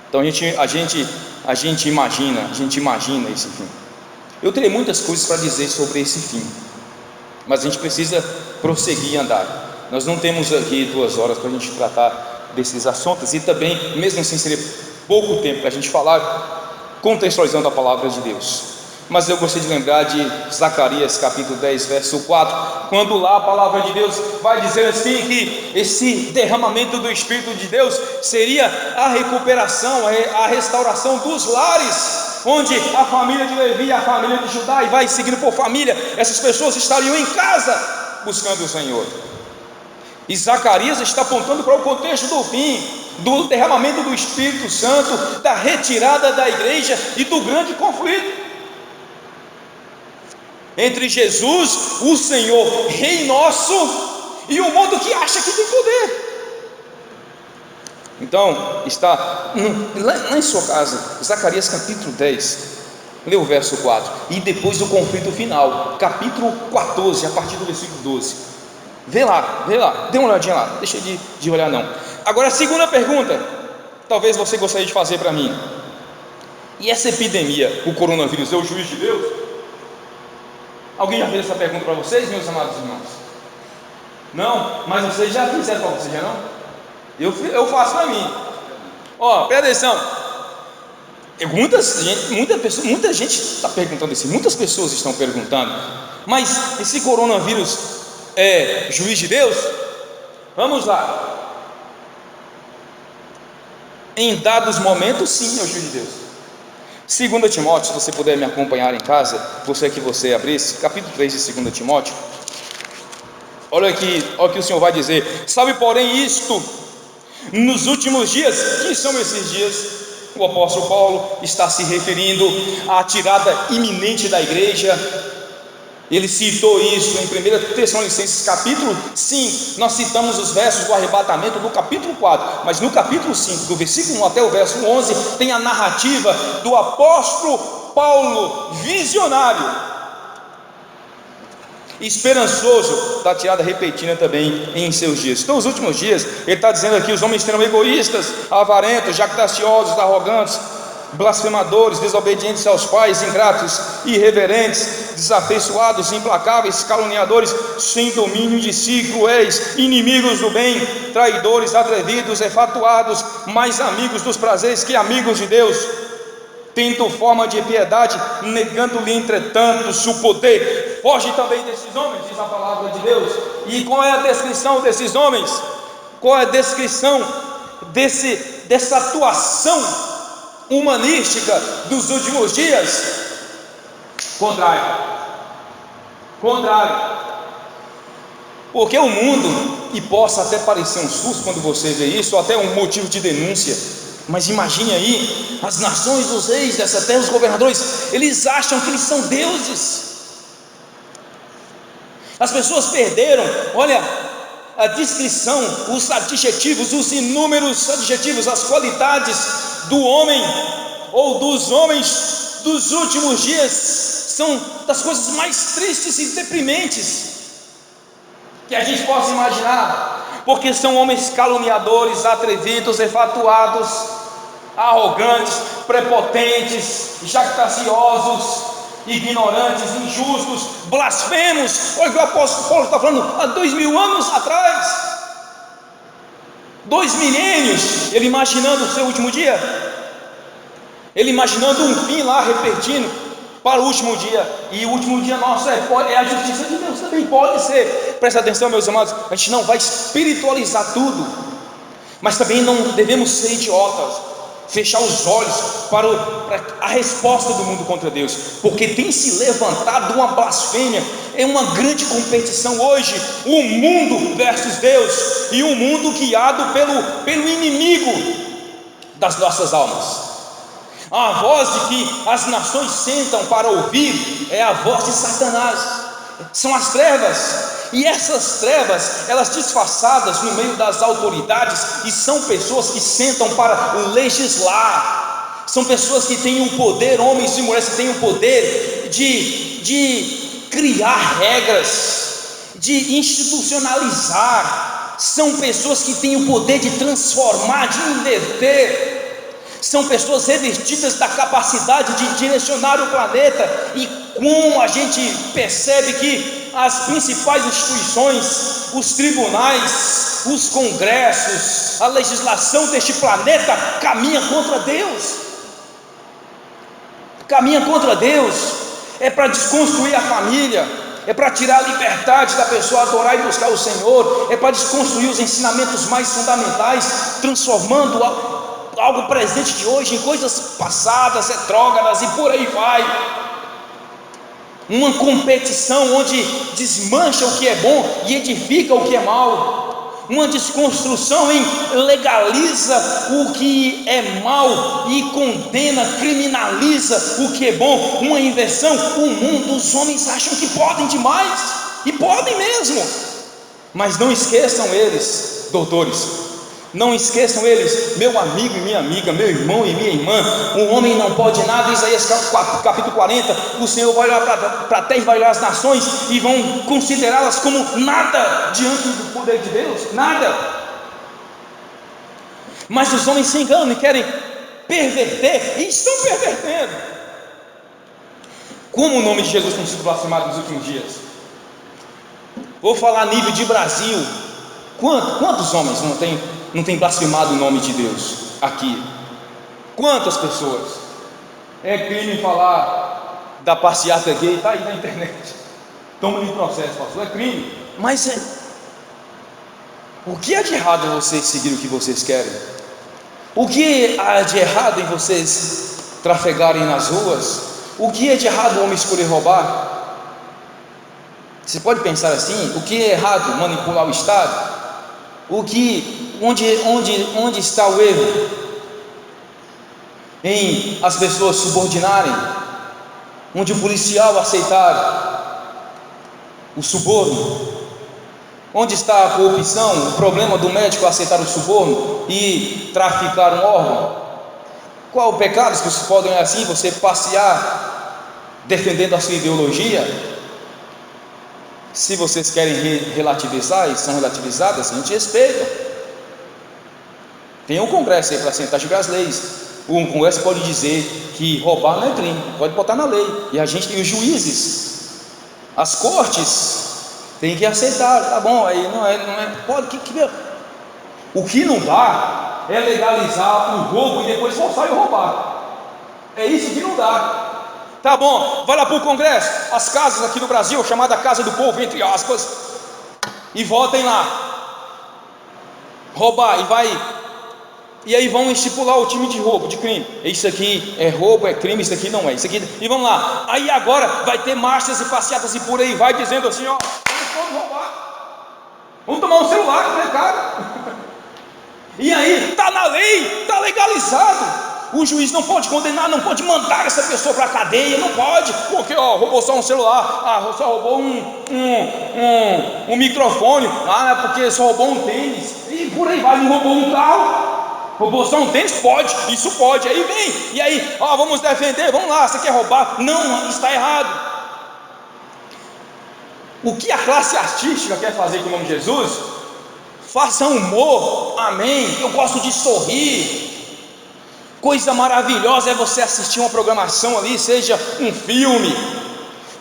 Então a gente imagina esse fim. Eu teria muitas coisas para dizer sobre esse fim, mas a gente precisa prosseguir e andar. Nós não temos aqui 2 horas para a gente tratar desses assuntos, e também, mesmo assim, seria pouco tempo para a gente falar, contextualizando a palavra de Deus. Mas eu gostaria de lembrar de Zacarias capítulo 10, verso 4, quando lá a palavra de Deus vai dizer assim, que esse derramamento do Espírito de Deus seria a recuperação, a restauração dos lares, onde a família de Levi, a família de Judá, e vai seguindo por família, essas pessoas estariam em casa buscando o Senhor. E Zacarias está apontando para o contexto do fim, do derramamento do Espírito Santo, da retirada da igreja e do grande conflito entre Jesus, o Senhor, Rei nosso, e o mundo que acha que tem poder. Então, está lá em sua casa, Zacarias capítulo 10, lê o verso 4, e depois do conflito final, capítulo 14, a partir do versículo 12, vê lá, dê uma olhadinha lá, deixa de olhar não. Agora a segunda pergunta, talvez você gostaria de fazer para mim: e essa epidemia, o coronavírus, é o juiz de Deus? Alguém já fez essa pergunta para vocês, meus amados irmãos? Não? Mas vocês já fizeram para vocês, já não? Eu faço para mim. Presta atenção. Muita gente está perguntando isso. Muitas pessoas estão perguntando: mas esse coronavírus é juiz de Deus? Vamos lá. Em dados momentos, sim, é o juiz de Deus. 2 Timóteo, se você puder me acompanhar em casa, você abrisse, capítulo 3 de 2 Timóteo. Olha aqui, olha o que o Senhor vai dizer: sabe, porém, isto, nos últimos dias. Que são esses dias? O apóstolo Paulo está se referindo à tirada iminente da igreja. Ele citou isso em 1 Tessalonicenses capítulo 5, nós citamos os versos do arrebatamento do capítulo 4, mas no capítulo 5, do versículo 1 até o verso 11, tem a narrativa do apóstolo Paulo, visionário, esperançoso da tirada repentina também em seus dias. Então, os últimos dias, ele está dizendo aqui: os homens serão egoístas, avarentos, jactanciosos, arrogantes, blasfemadores, desobedientes aos pais, ingratos, irreverentes, desafeiçoados, implacáveis, caluniadores, sem domínio de si, cruéis, inimigos do bem, traidores, atrevidos, enfatuados, mais amigos dos prazeres que amigos de Deus, tendo forma de piedade, negando-lhe entretanto o poder. Foge também desses homens, diz a palavra de Deus. E qual é a descrição desses homens? Qual é a descrição dessa atuação humanística dos últimos dias? Contrário. Porque o mundo, e possa até parecer um susto quando você vê isso, ou até um motivo de denúncia, mas imagine aí, as nações, os reis dessa terra, os governadores, eles acham que eles são deuses, As pessoas perderam, olha, a descrição, os adjetivos, os inúmeros adjetivos, as qualidades do homem ou dos homens dos últimos dias são das coisas mais tristes e deprimentes que a gente possa imaginar, porque são homens caluniadores, atrevidos, enfatuados, arrogantes, prepotentes, jactanciosos, ignorantes, injustos, blasfemos. Olha o que o apóstolo Paulo está falando há 2000 anos atrás, 2 milênios, ele imaginando o seu último dia, ele imaginando um fim lá repentino para o último dia, e o último dia nosso é a justiça de Deus, também pode ser. Presta atenção, meus amados, a gente não vai espiritualizar tudo, mas também não devemos ser idiotas, fechar os olhos para a resposta do mundo contra Deus, porque tem se levantado uma blasfêmia, é uma grande competição hoje, o mundo versus Deus, e um mundo guiado pelo inimigo das nossas almas. A voz de que as nações sentam para ouvir é a voz de Satanás, são as trevas. E essas trevas, elas disfarçadas no meio das autoridades, e são pessoas que sentam para legislar, são pessoas que têm o poder, homens e mulheres que têm o poder de criar regras, de institucionalizar, são pessoas que têm o poder de transformar, de inverter, são pessoas revestidas da capacidade de direcionar o planeta. E como a gente percebe que as principais instituições, os tribunais, os congressos, a legislação deste planeta caminha contra Deus, caminha contra Deus. É para desconstruir a família, é para tirar a liberdade da pessoa adorar e buscar o Senhor, é para desconstruir os ensinamentos mais fundamentais, transformando algo presente de hoje em coisas passadas, retrógradas, e por aí vai. Uma competição onde desmancha o que é bom e edifica o que é mal, uma desconstrução em legaliza o que é mal e condena, criminaliza o que é bom, uma inversão. O mundo, os homens acham que podem demais, e podem mesmo, mas não esqueçam eles, doutores, não esqueçam eles, meu amigo e minha amiga, meu irmão e minha irmã, o homem não pode nada. Isaías capítulo 40, o Senhor vai olhar para a terra e vai olhar as nações e vão considerá-las como nada diante do poder de Deus, nada. Mas os homens se enganam e querem perverter, e estão pervertendo. Como o nome de Jesus tem sido blasfemado nos últimos dias? Vou falar a nível de Brasil. Quantos homens não tem blasfemado o nome de Deus aqui? Quantas pessoas? É crime falar da passeata gay, está aí na internet, toma-lhe processo, pastor, é crime. Mas o que é de errado em vocês seguir o que vocês querem? O que há de errado em vocês trafegarem nas ruas? O que é de errado o homem escolher roubar? Você pode pensar assim: o que é errado manipular o Estado? Onde está o erro em as pessoas subordinarem, onde o policial aceitar o suborno? Onde está a corrupção, o problema do médico aceitar o suborno e traficar um órgão? Qual o pecado que vocês podem assim, você passear defendendo a sua ideologia? Se vocês querem relativizar e são relativizadas, a gente respeita. Tem um congresso aí para sentar, julgar as leis. O congresso pode dizer que roubar não é crime, pode botar na lei. E a gente tem os juízes, as cortes, tem que aceitar. Tá bom, aí não é pode. O que não dá é legalizar o roubo e depois forçar e roubar. É isso que não dá. Tá bom, vai lá para o Congresso, as casas aqui no Brasil, chamada Casa do Povo, entre aspas, e votem lá. Roubar, e aí vão estipular o time de roubo, de crime. Isso aqui é roubo, é crime, isso aqui não é, isso aqui, e vamos lá. Aí agora vai ter marchas e passeatas e por aí vai, dizendo assim: ó, vamos roubar, vamos tomar um celular, que é caro. E aí, está na lei, está legalizado. O juiz não pode condenar, não pode mandar essa pessoa para a cadeia, não pode, porque roubou só um celular, só roubou um microfone, porque só roubou um tênis, e por aí vai, não roubou um carro, roubou só um tênis, pode, isso pode, aí vem, e aí, vamos defender, vamos lá, você quer roubar? Não, está errado. O que a classe artística quer fazer com o nome de Jesus? Faça humor, amém, eu gosto de sorrir. Coisa maravilhosa é você assistir uma programação ali, seja um filme,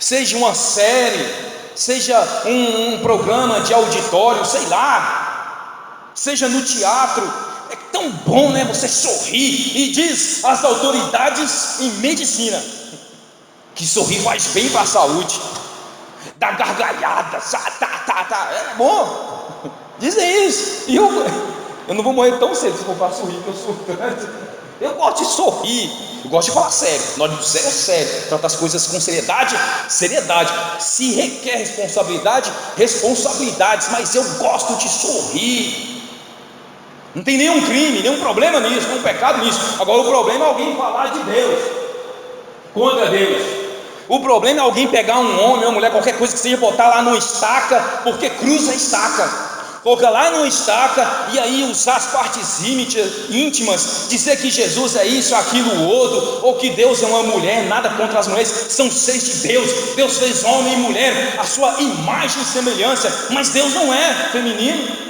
seja uma série, seja um programa de auditório, sei lá, seja no teatro. É tão bom, né, você sorrir. E diz as autoridades em medicina que sorrir faz bem para a saúde, dá gargalhada, é bom, dizem isso. E eu não vou morrer tão cedo se eu for sorrir, que eu sou tanto. Eu gosto de sorrir, eu gosto de falar sério. Nós do sério é sério, tratar as coisas com seriedade. Se requer responsabilidades, mas eu gosto de sorrir. Não tem nenhum crime, nenhum problema nisso, nenhum pecado nisso. Agora o problema é alguém falar de Deus contra Deus. O problema é alguém pegar um homem, uma mulher, qualquer coisa que seja, botar lá numa estaca, porque cruza a estaca. Colocar lá numa estaca, e aí usar as partes íntimas, dizer que Jesus é isso, aquilo, o outro, ou que Deus é uma mulher. Nada contra as mulheres, são seres de Deus. Deus fez homem e mulher, a sua imagem e semelhança, mas Deus não é feminino,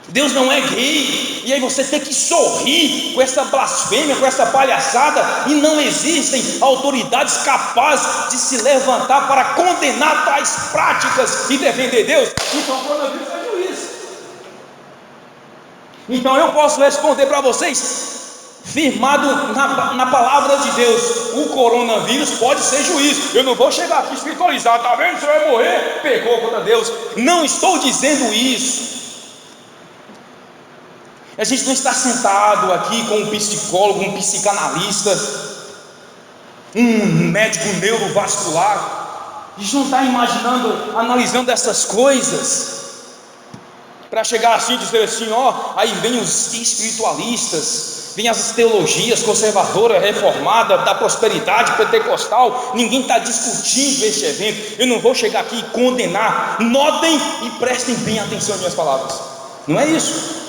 Deus não é gay. E aí você tem que sorrir com essa blasfêmia, com essa palhaçada, e não existem autoridades capazes de se levantar para condenar tais práticas e defender Deus. Então o coronavírus é juiz. Então eu posso responder para vocês, firmado na palavra de Deus: o coronavírus pode ser juiz. Eu não vou chegar aqui espiritualizado, tá vendo? Você vai morrer, pecou contra Deus. Não estou dizendo isso. A gente não está sentado aqui com um psicólogo, um psicanalista, um médico neurovascular. A gente não está imaginando, analisando essas coisas para chegar assim e dizer assim, aí vem os espiritualistas, vem as teologias conservadoras, reformada, da prosperidade pentecostal. Ninguém está discutindo este evento. Eu não vou chegar aqui e condenar. Notem e prestem bem atenção às minhas palavras. Não é isso.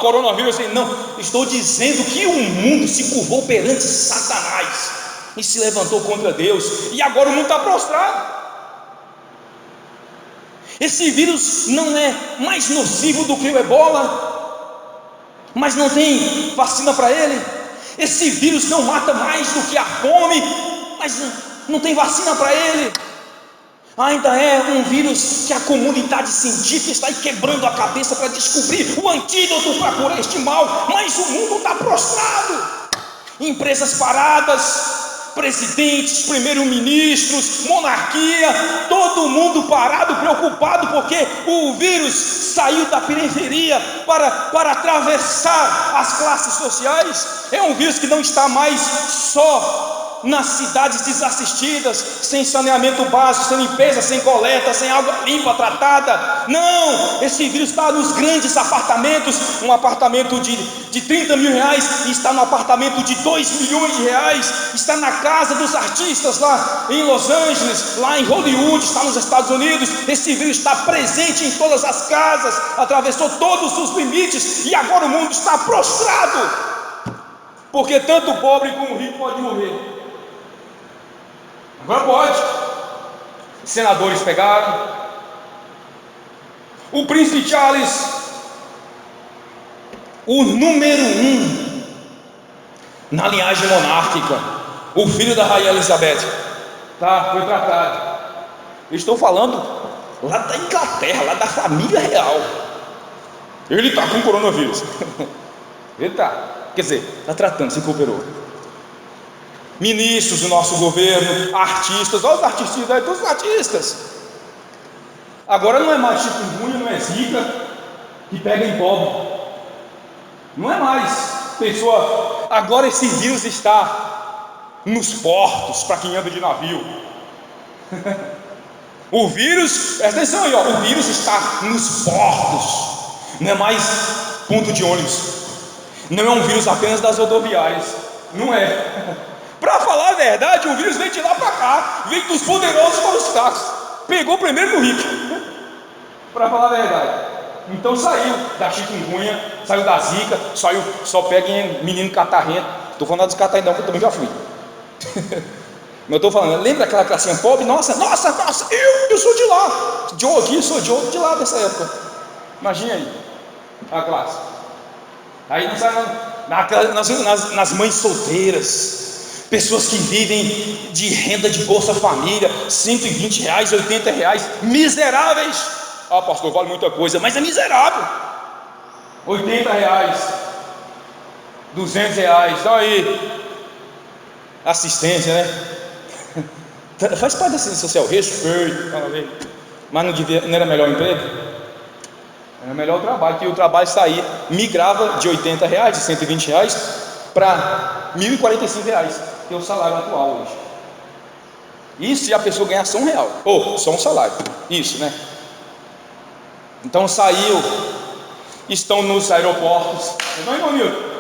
Coronavírus, não. Estou dizendo que o mundo se curvou perante Satanás e se levantou contra Deus, e agora o mundo está prostrado. Esse vírus não é mais nocivo do que o ebola, mas não tem vacina para ele. Esse vírus não mata mais do que a fome, mas não tem vacina para ele. Ainda é um vírus que a comunidade científica está aí quebrando a cabeça para descobrir o antídoto para curar este mal, mas o mundo está prostrado. Empresas paradas, presidentes, primeiro-ministros, monarquia, todo mundo parado, preocupado, porque o vírus saiu da periferia para atravessar as classes sociais. É um vírus que não está mais só nas cidades desassistidas, sem saneamento básico, sem limpeza, sem coleta, sem água limpa, tratada. Não, esse vírus está nos grandes apartamentos. Um apartamento de 30 mil reais está no apartamento de 2 milhões de reais. Está na casa dos artistas lá em Los Angeles, lá em Hollywood, está nos Estados Unidos. Esse vírus está presente em todas as casas, atravessou todos os limites, e agora o mundo está prostrado, porque tanto o pobre como o rico pode morrer. Agora pode. Senadores pegaram. O príncipe Charles, o número 1 na linhagem monárquica, o filho da rainha Elizabeth, foi tratado. Eu estou falando lá da Inglaterra, lá da família real. Ele está com coronavírus. Ele está, quer dizer, está tratando, se recuperou. Ministros do nosso governo, artistas, olha os artistas aí, todos os artistas. Agora não é mais chikungunya, não é zika que pega em pobre. Não é mais pessoa. Agora esse vírus está nos portos, para quem anda de navio. O vírus, presta atenção aí, o vírus está nos portos. Não é mais ponto de ônibus, Não é um vírus apenas das rodoviárias, não é. Para falar a verdade, o vírus vem de lá para cá, vem dos poderosos para os fracos. Pegou primeiro no rico, para falar a verdade. Então saiu da chikungunya, saiu da zika, saiu, só pega em menino catarrento. Estou falando dos catarrentos, que eu também já fui. Mas eu estou falando, lembra aquela classinha pobre? Nossa, eu sou de lá. Joe aqui, sou Joe de lá dessa época. Imagina aí a classe. Aí não sai nas mães solteiras, pessoas que vivem de renda de Bolsa Família, R$120, R$80, miseráveis. Ah, pastor, vale muita coisa, mas é miserável. R$80, R$200, então aí, assistência, né? Faz parte da assistência social, respeito, mas não era melhor o emprego? Era melhor o trabalho, que o trabalho saía, migrava de R$80, de R$120 para R$1.045, que é o salário atual hoje. Isso se a pessoa ganhar só R$1, ou só um salário, isso, né? Então saiu, estão nos aeroportos. Não, irmão Milton?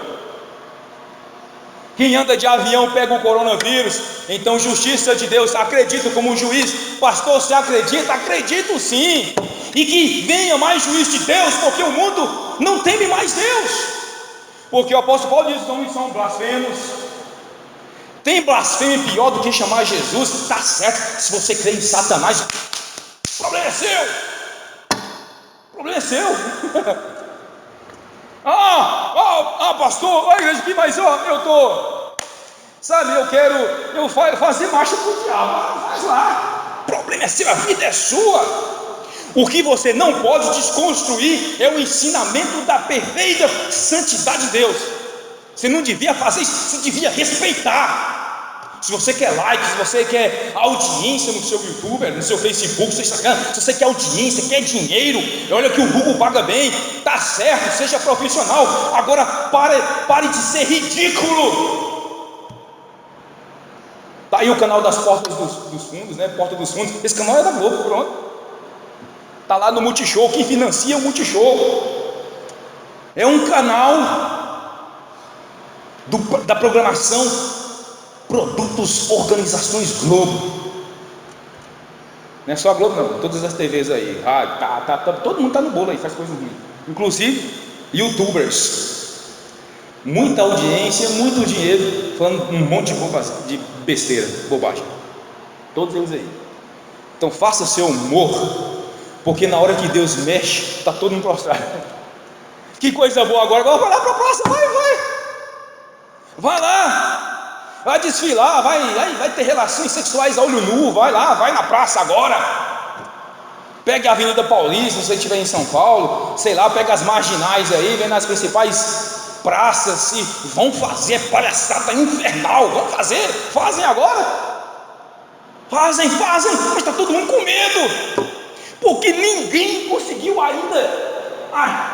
Quem anda de avião pega o coronavírus. Então justiça de Deus, acredito como juiz. Pastor, você acredita? Acredito sim. E que venha mais juiz de Deus, porque o mundo não teme mais Deus. Porque o apóstolo Paulo diz: homens são blasfemos. Tem blasfêmia pior do que chamar Jesus? Está certo, se você crê em Satanás, o problema é seu. O problema é seu. Pastor, olha a igreja aqui, mas eu estou, sabe, eu quero fazer marcha para o diabo. Faz lá, o problema é seu, a vida é sua. O que você não pode desconstruir é o ensinamento da perfeita santidade de Deus. Você não devia fazer isso, você devia respeitar. Se você quer like, se você quer audiência no seu youtuber, no seu Facebook, no seu Instagram, se você quer audiência, quer dinheiro, olha que o Google paga bem, tá certo, seja profissional. Agora pare de ser ridículo. Tá aí o canal das Portas dos Fundos, né? Porta dos Fundos. Esse canal é da Globo, pronto. Tá lá no Multishow. Quem financia o Multishow é um canal da programação Produtos Organizações Globo. Não é só a Globo não, todas as TVs aí, rádio, todo mundo está no bolo aí, faz coisa ruim. Inclusive youtubers, muita audiência, muito dinheiro, falando um monte de besteira, bobagem. Todos eles aí. Então faça seu humor, porque na hora que Deus mexe, está todo mundo prostrado. Que coisa boa agora vai lá para a praça, vai lá. Vai desfilar, vai ter relações sexuais a olho nu, vai lá, vai na praça agora. Pegue a Avenida Paulista, se você estiver em São Paulo, sei lá, pega as marginais aí, vem nas principais praças e vão fazer palhaçada infernal, fazem agora. Fazem, mas está todo mundo com medo, porque ninguém conseguiu ainda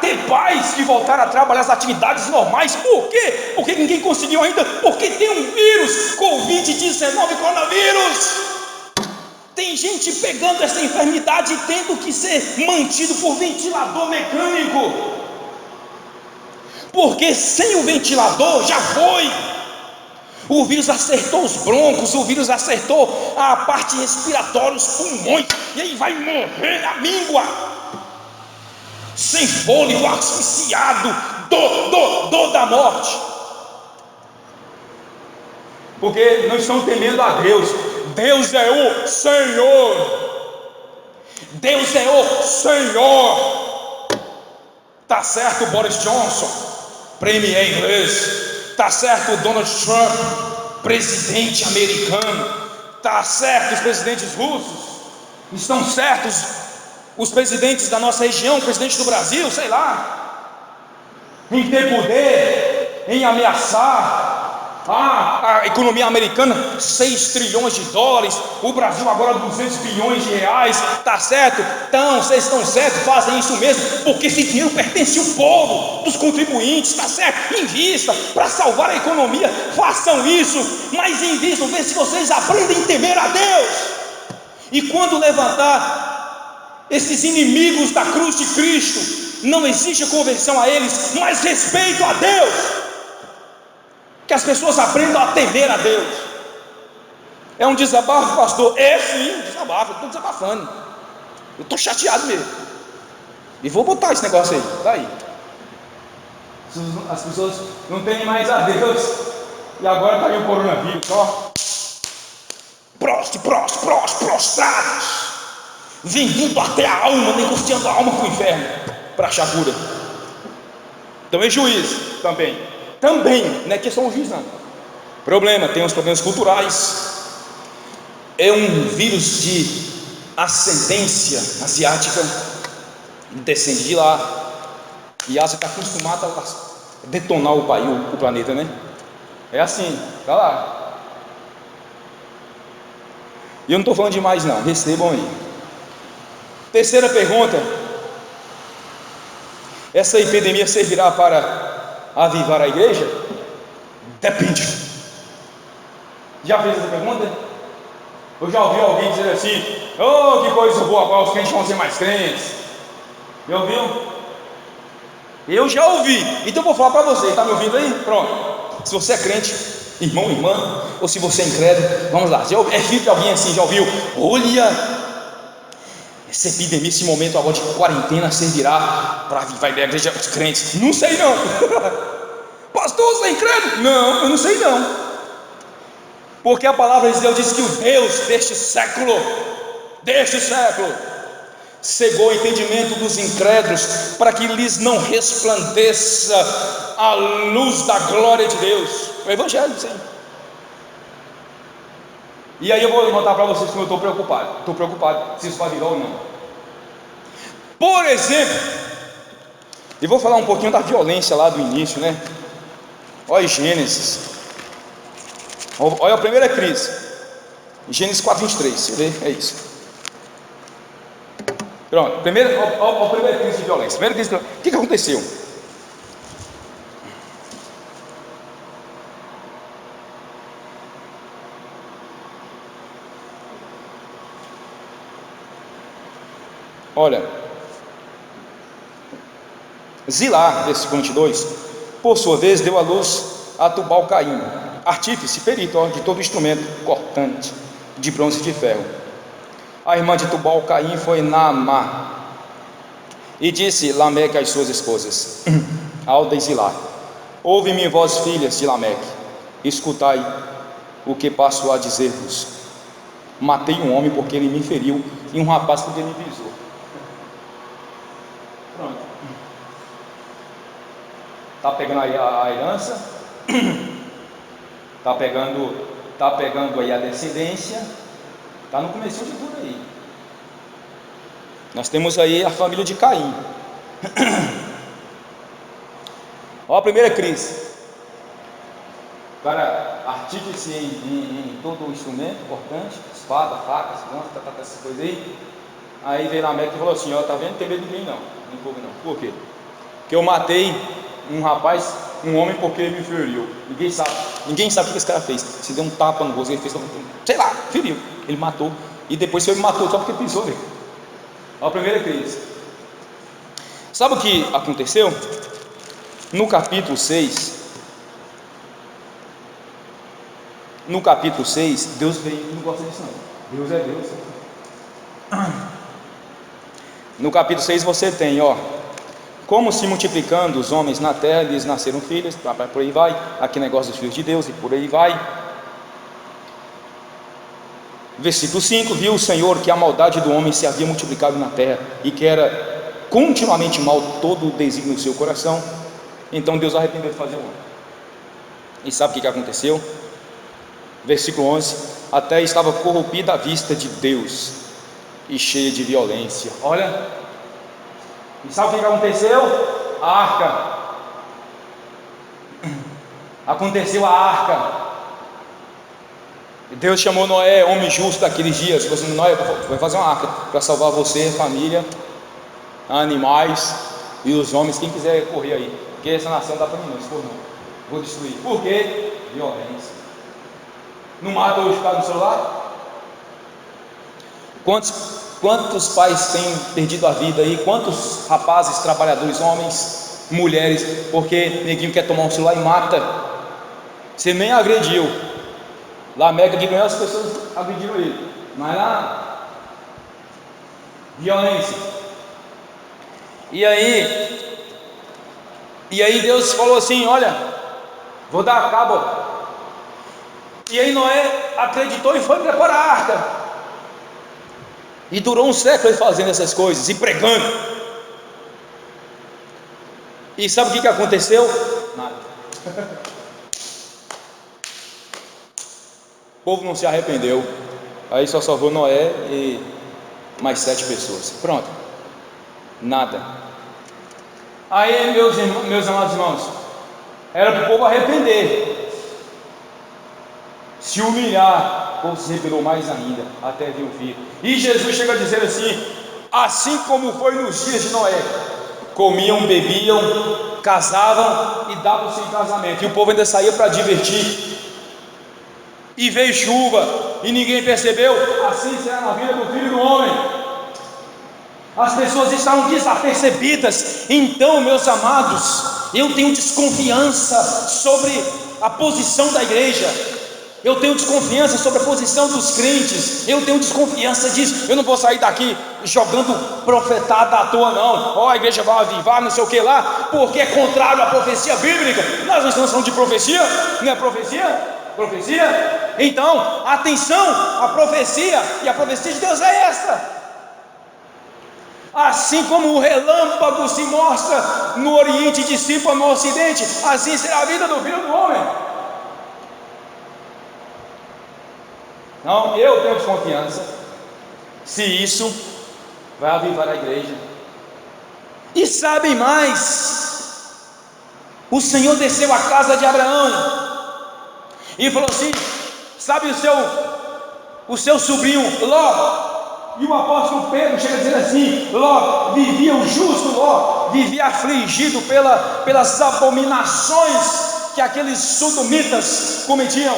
ter paz de voltar a trabalhar as atividades normais. Por quê? Porque ninguém conseguiu ainda, porque tem um vírus, Covid-19, coronavírus. Tem gente pegando essa enfermidade e tendo que ser mantido por ventilador mecânico, porque sem o ventilador já foi. O vírus acertou os broncos, o vírus acertou a parte respiratória, os pulmões, e aí vai morrer na míngua, sem fôlego, asfixiado, dor da morte, porque não estão temendo a Deus. Deus é o Senhor. Deus é o Senhor. Tá certo Boris Johnson, premier inglês, tá certo Donald Trump, presidente americano, tá certo os presidentes russos, estão certos os presidentes da nossa região, o presidente do Brasil, sei lá, em ter poder, em ameaçar a economia americana, 6 trilhões de dólares, o Brasil agora 200 bilhões de reais, tá certo? Então, vocês estão certos, fazem isso mesmo, porque esse dinheiro pertence ao povo, dos contribuintes, tá certo? Invista para salvar a economia, façam isso, mas invistam, vê se vocês aprendem a temer a Deus. E quando levantar esses inimigos da cruz de Cristo, não existe conversão a eles, mas respeito a Deus. que as pessoas aprendam a temer a Deus. É um desabafo, pastor? É sim, um desabafo, eu estou desabafando, eu estou chateado mesmo, e vou botar esse negócio aí, tá aí. As pessoas não têm mais a Deus, e agora está aí o coronavírus, ó, prostrados, vendendo até a alma, negociando a alma com o inferno, para achar cura. Então é juiz também, não é questão do juiz não. Problema, tem os problemas culturais, é um vírus de ascendência asiática, descende de lá, e a Ásia está acostumada a detonar o planeta, né? É assim, tá lá. E eu não estou falando demais não, recebam aí. Terceira pergunta: essa epidemia servirá para avivar a igreja? Depende. Já fez essa pergunta? Eu já ouvi alguém dizer assim: oh, que coisa boa, agora os crentes vão ser mais crentes. Já ouviu? Eu já ouvi, então eu vou falar para você, está me ouvindo aí? Pronto. Se você é crente, irmão, irmã, ou se você é incrédulo, vamos lá. É filho de alguém assim, já ouviu? Olha, essa epidemia, esse momento agora de quarentena servirá para avivar a igreja dos crentes. Não sei não. Pastor, você é incrédulo? Não, eu não sei não. Porque a palavra de Deus diz que o Deus deste século cegou o entendimento dos incrédulos, para que lhes não resplandeça a luz da glória de Deus. O Evangelho, sim. E aí eu vou mostrar para vocês que eu estou preocupado se isso vai virar ou não. Por exemplo, e vou falar um pouquinho da violência lá do início, né? Olha Gênesis, olha a primeira crise, Gênesis 4:23, você vê, é isso. Pronto, primeira crise de violência. O que aconteceu? Olha, Zilá, versículo 22, por sua vez deu à luz a Tubal-Caim, artífice, perito de todo instrumento cortante, de bronze e de ferro. A irmã de Tubal-Caim foi Naamá, e disse Lameque às suas esposas, Alda e Zilá: ouve-me, vós filhas de Lameque, escutai o que passo a dizer-vos. Matei um homem porque ele me feriu, e um rapaz porque ele me pisou. Pronto. Está pegando aí a herança, está pegando aí a descendência, está no começo de tudo aí. Nós temos aí a família de Caim. Olha a primeira crise. O cara artífice em todo o instrumento importante, espada, facas, lança, essas coisas aí. Aí veio Lameque e falou assim: ó, tá vendo? Não tem medo de mim não, não povo não. Por quê? Porque eu matei um homem porque ele me feriu. Ninguém sabe o que esse cara fez. Se deu um tapa no rosto, ele fez, sei lá, feriu. Ele matou. E depois ele matou só porque pisou nele. Olha a primeira crise. Sabe o que aconteceu? No capítulo 6, Deus veio, não gosta disso não. Deus é Deus. No capítulo 6 você tem, ó, como se multiplicando os homens na terra, lhes nasceram filhos, por aí vai, aqui negócio dos filhos de Deus, e por aí vai. Versículo 5, viu o Senhor que a maldade do homem se havia multiplicado na terra, e que era continuamente mal todo o desígnio do seu coração. Então Deus arrependeu de fazer o homem. E sabe o que aconteceu? Versículo 11, a terra estava corrompida à vista de Deus, e cheia de violência. Olha, e sabe o que aconteceu? A arca. Aconteceu a arca. Deus chamou Noé, homem justo daqueles dias. Falou assim: Noé, vai fazer uma arca para salvar você, família, animais e os homens, quem quiser correr aí, porque essa nação dá para mim não, se for não, vou destruir. Por quê? Violência. Não mata hoje por causa do celular? Quantos pais têm perdido a vida aí? Quantos rapazes, trabalhadores, homens, mulheres, porque neguinho quer tomar um celular e mata? Você nem agrediu. Lameca que ganhou, as pessoas agrediram ele. Mas lá, violência. E aí Deus falou assim: olha, vou dar cabo. E aí Noé acreditou e foi preparar a arca. E durou um século fazendo essas coisas e pregando. E sabe o que aconteceu? Nada. O povo não se arrependeu. Aí só salvou Noé e mais 7 pessoas. Pronto. Nada. Aí, meus amados irmãos, era para o povo arrepender, se humilhar. O povo se rebelou mais ainda, até ver o fim. E Jesus chega a dizer assim como foi nos dias de Noé: comiam, bebiam, casavam e davam-se em casamento. E o povo ainda saía para divertir. E veio chuva e ninguém percebeu. Assim será na vida do Filho do Homem. As pessoas estavam desapercebidas. Então, meus amados, eu tenho desconfiança sobre a posição da igreja. Eu tenho desconfiança sobre a posição dos crentes. Eu tenho desconfiança disso. Eu não vou sair daqui jogando profetada à toa, não. A igreja vai avivar, não sei o que lá, porque é contrário à profecia bíblica. Nós não estamos falando de profecia, não é profecia? Profecia? Então, atenção, a profecia, e a profecia de Deus é esta. Assim como o relâmpago se mostra no Oriente e dissipa no Ocidente, assim será a vida do Filho do Homem. Não, eu tenho desconfiança se isso vai avivar a igreja. E sabem mais, o Senhor desceu à casa de Abraão e falou assim: sabe o seu sobrinho Ló? E o apóstolo Pedro chega a dizer assim: Ló vivia, o justo Ló vivia afligido pelas abominações que aqueles sodomitas cometiam.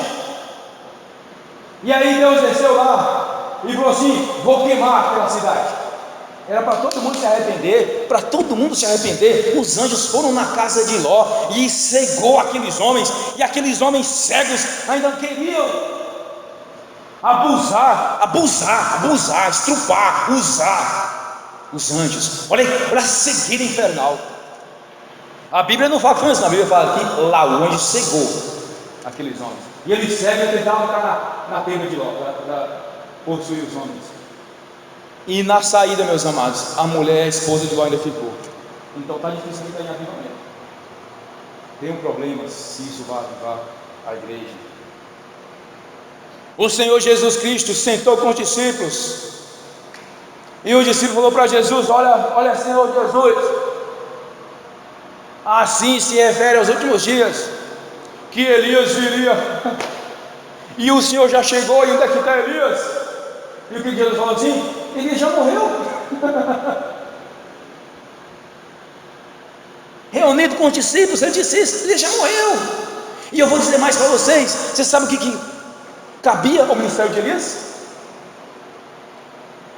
E aí Deus desceu lá e falou assim: vou queimar aquela cidade. Era para todo mundo se arrepender, para todo mundo se arrepender. Os anjos foram na casa de Ló e cegou aqueles homens, e aqueles homens cegos ainda queriam abusar, estrupar, usar os anjos. Olha a cegueira infernal. A Bíblia não fala com isso, a Bíblia fala que lá o anjo cegou aqueles homens, e eles cegos tentavam ficar na tenda de Ló para possuir os homens. E na saída, meus amados, a mulher, a esposa de Ló ainda ficou. Então está difícil ainda em avivamento. Tem um problema se isso vai avivar a igreja. O Senhor Jesus Cristo sentou com os discípulos, e o discípulo falou para Jesus: olha Senhor Jesus, assim se refere aos últimos dias, que Elias viria. E o Senhor já chegou, e onde é que está Elias? E o que Jesus falou assim? Elias já morreu. Reunido com os discípulos, ele disse isso: Elias já morreu. E eu vou dizer mais para vocês. Você sabe o que cabia ao ministério de Elias?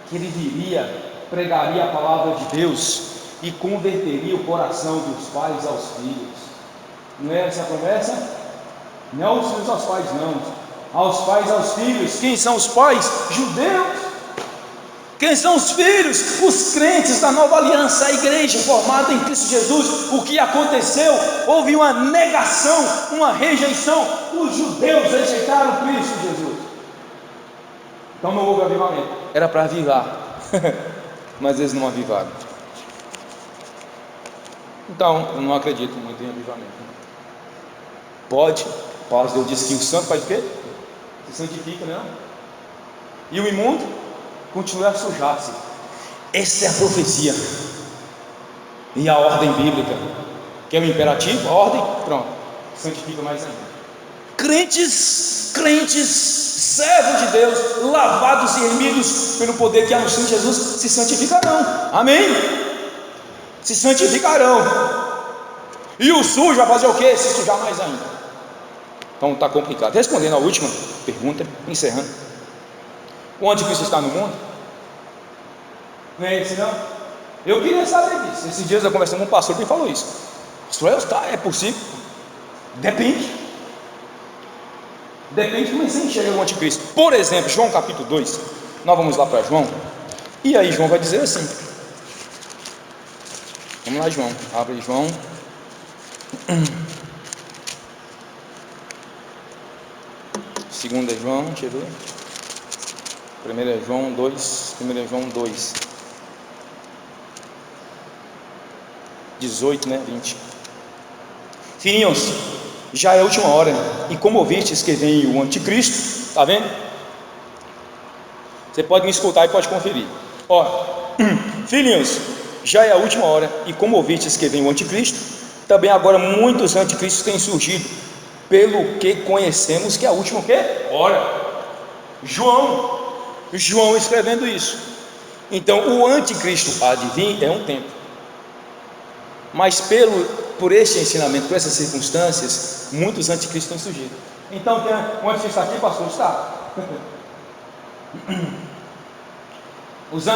Que ele viria, pregaria a palavra de Deus e converteria o coração dos pais aos filhos. Não é essa a promessa? Não aos filhos aos pais, não. Aos pais aos filhos. Quem são os pais? Judeus. Quem são os filhos? Os crentes da nova aliança, a igreja formada em Cristo Jesus. O que aconteceu? Houve uma negação, uma rejeição. Os judeus rejeitaram Cristo Jesus. Então não houve avivamento. Era para avivar, mas eles não avivaram. Então eu não acredito muito em avivamento. Pode, Paulo disse que o santo faz o quê? Se santifica, não? E o imundo continua a sujar-se. Essa é a profecia e a ordem bíblica, que é o imperativo, a ordem, pronto, santifica mais ainda. Crentes, servos de Deus, lavados e remidos pelo poder que há no Senhor Jesus, se santificarão. Amém? Se santificarão. E o sujo vai fazer o quê? Se sujar mais ainda. Então está complicado. Respondendo a última pergunta, encerrando: o anticristo está no mundo? Não é esse não? Eu queria saber disso. Esses dias eu conversando com um pastor que falou isso. Pastor, é possível? Depende. Depende de como você enxerga o anticristo. Por exemplo, João capítulo 2, nós vamos lá para João, e aí João vai dizer assim, vamos lá João, abre João, segunda João, deixa eu ver, primeira João 2, 18, né, 20. Filhinhos, já é a última hora, e como ouvistes que vem o anticristo, está vendo? Você pode me escutar e pode conferir. Ó, filhinhos, já é a última hora, e como ouvistes que vem o anticristo, também agora muitos anticristos têm surgido, pelo que conhecemos que é a última hora. João escrevendo isso. Então o anticristo há de vir é um tempo, mas por este ensinamento, por essas circunstâncias, muitos anticristos têm surgido. Então tem um anticristo aqui, pastor? Está. Os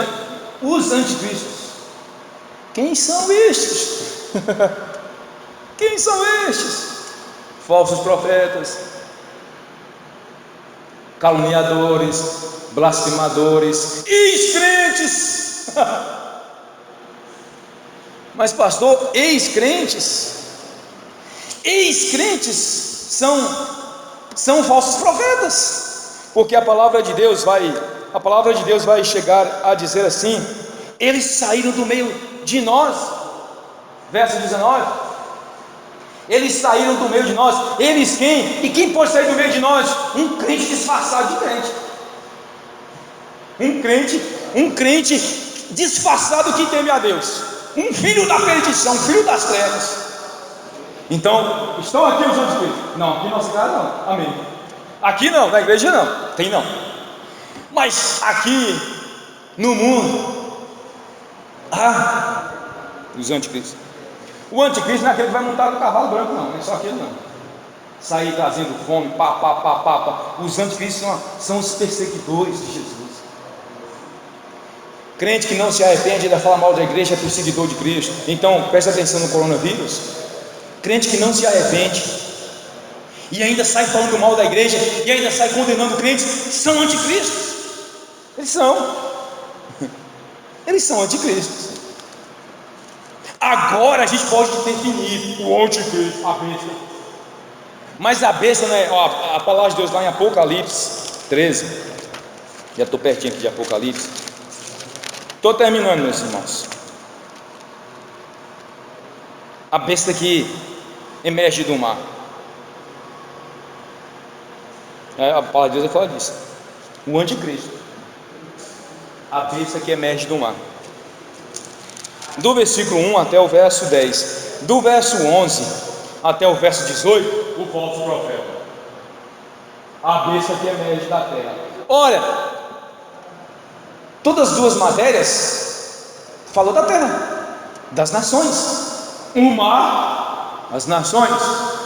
anticristos, quem são estes? Quem são estes? Falsos profetas, caluniadores, blasfemadores, ex-crentes. Mas pastor, ex-crentes são falsos profetas, porque a palavra de Deus vai chegar a dizer assim: eles saíram do meio de nós, verso 19, eles saíram do meio de nós. Eles quem? E quem pode sair do meio de nós? Um crente disfarçado de crente, um crente disfarçado que teme a Deus, um filho da perdição, um filho das trevas. Então, estão aqui os anticristos? Não, aqui na nossa casa não, amém. Aqui não, na igreja não, tem não. Mas aqui no mundo, os anticristos. O anticristo não é aquele que vai montar no cavalo branco, não é só aquele não. Sair trazendo fome, pá. Os anticristos são os perseguidores de Jesus. Crente que não se arrepende, ele vai falar mal da igreja, é perseguidor de Cristo. Então, preste atenção no coronavírus. Crente que não se arrepende e ainda sai falando mal da igreja, e ainda sai condenando crentes, são anticristos. Eles são anticristos. Agora a gente pode definir o anticristo, a besta. Mas a besta não é, a palavra de Deus lá em Apocalipse 13, já estou pertinho aqui de Apocalipse, estou terminando, meus irmãos. A besta que emerge do mar, a palavra de Deus vai falar disso. O anticristo, a besta que emerge do mar. Do versículo 1 até o verso 10, do verso 11 até o verso 18, o falso profeta, a besta que emerge da terra. Olha, todas as duas matérias falou da terra, das nações. O mar, as nações;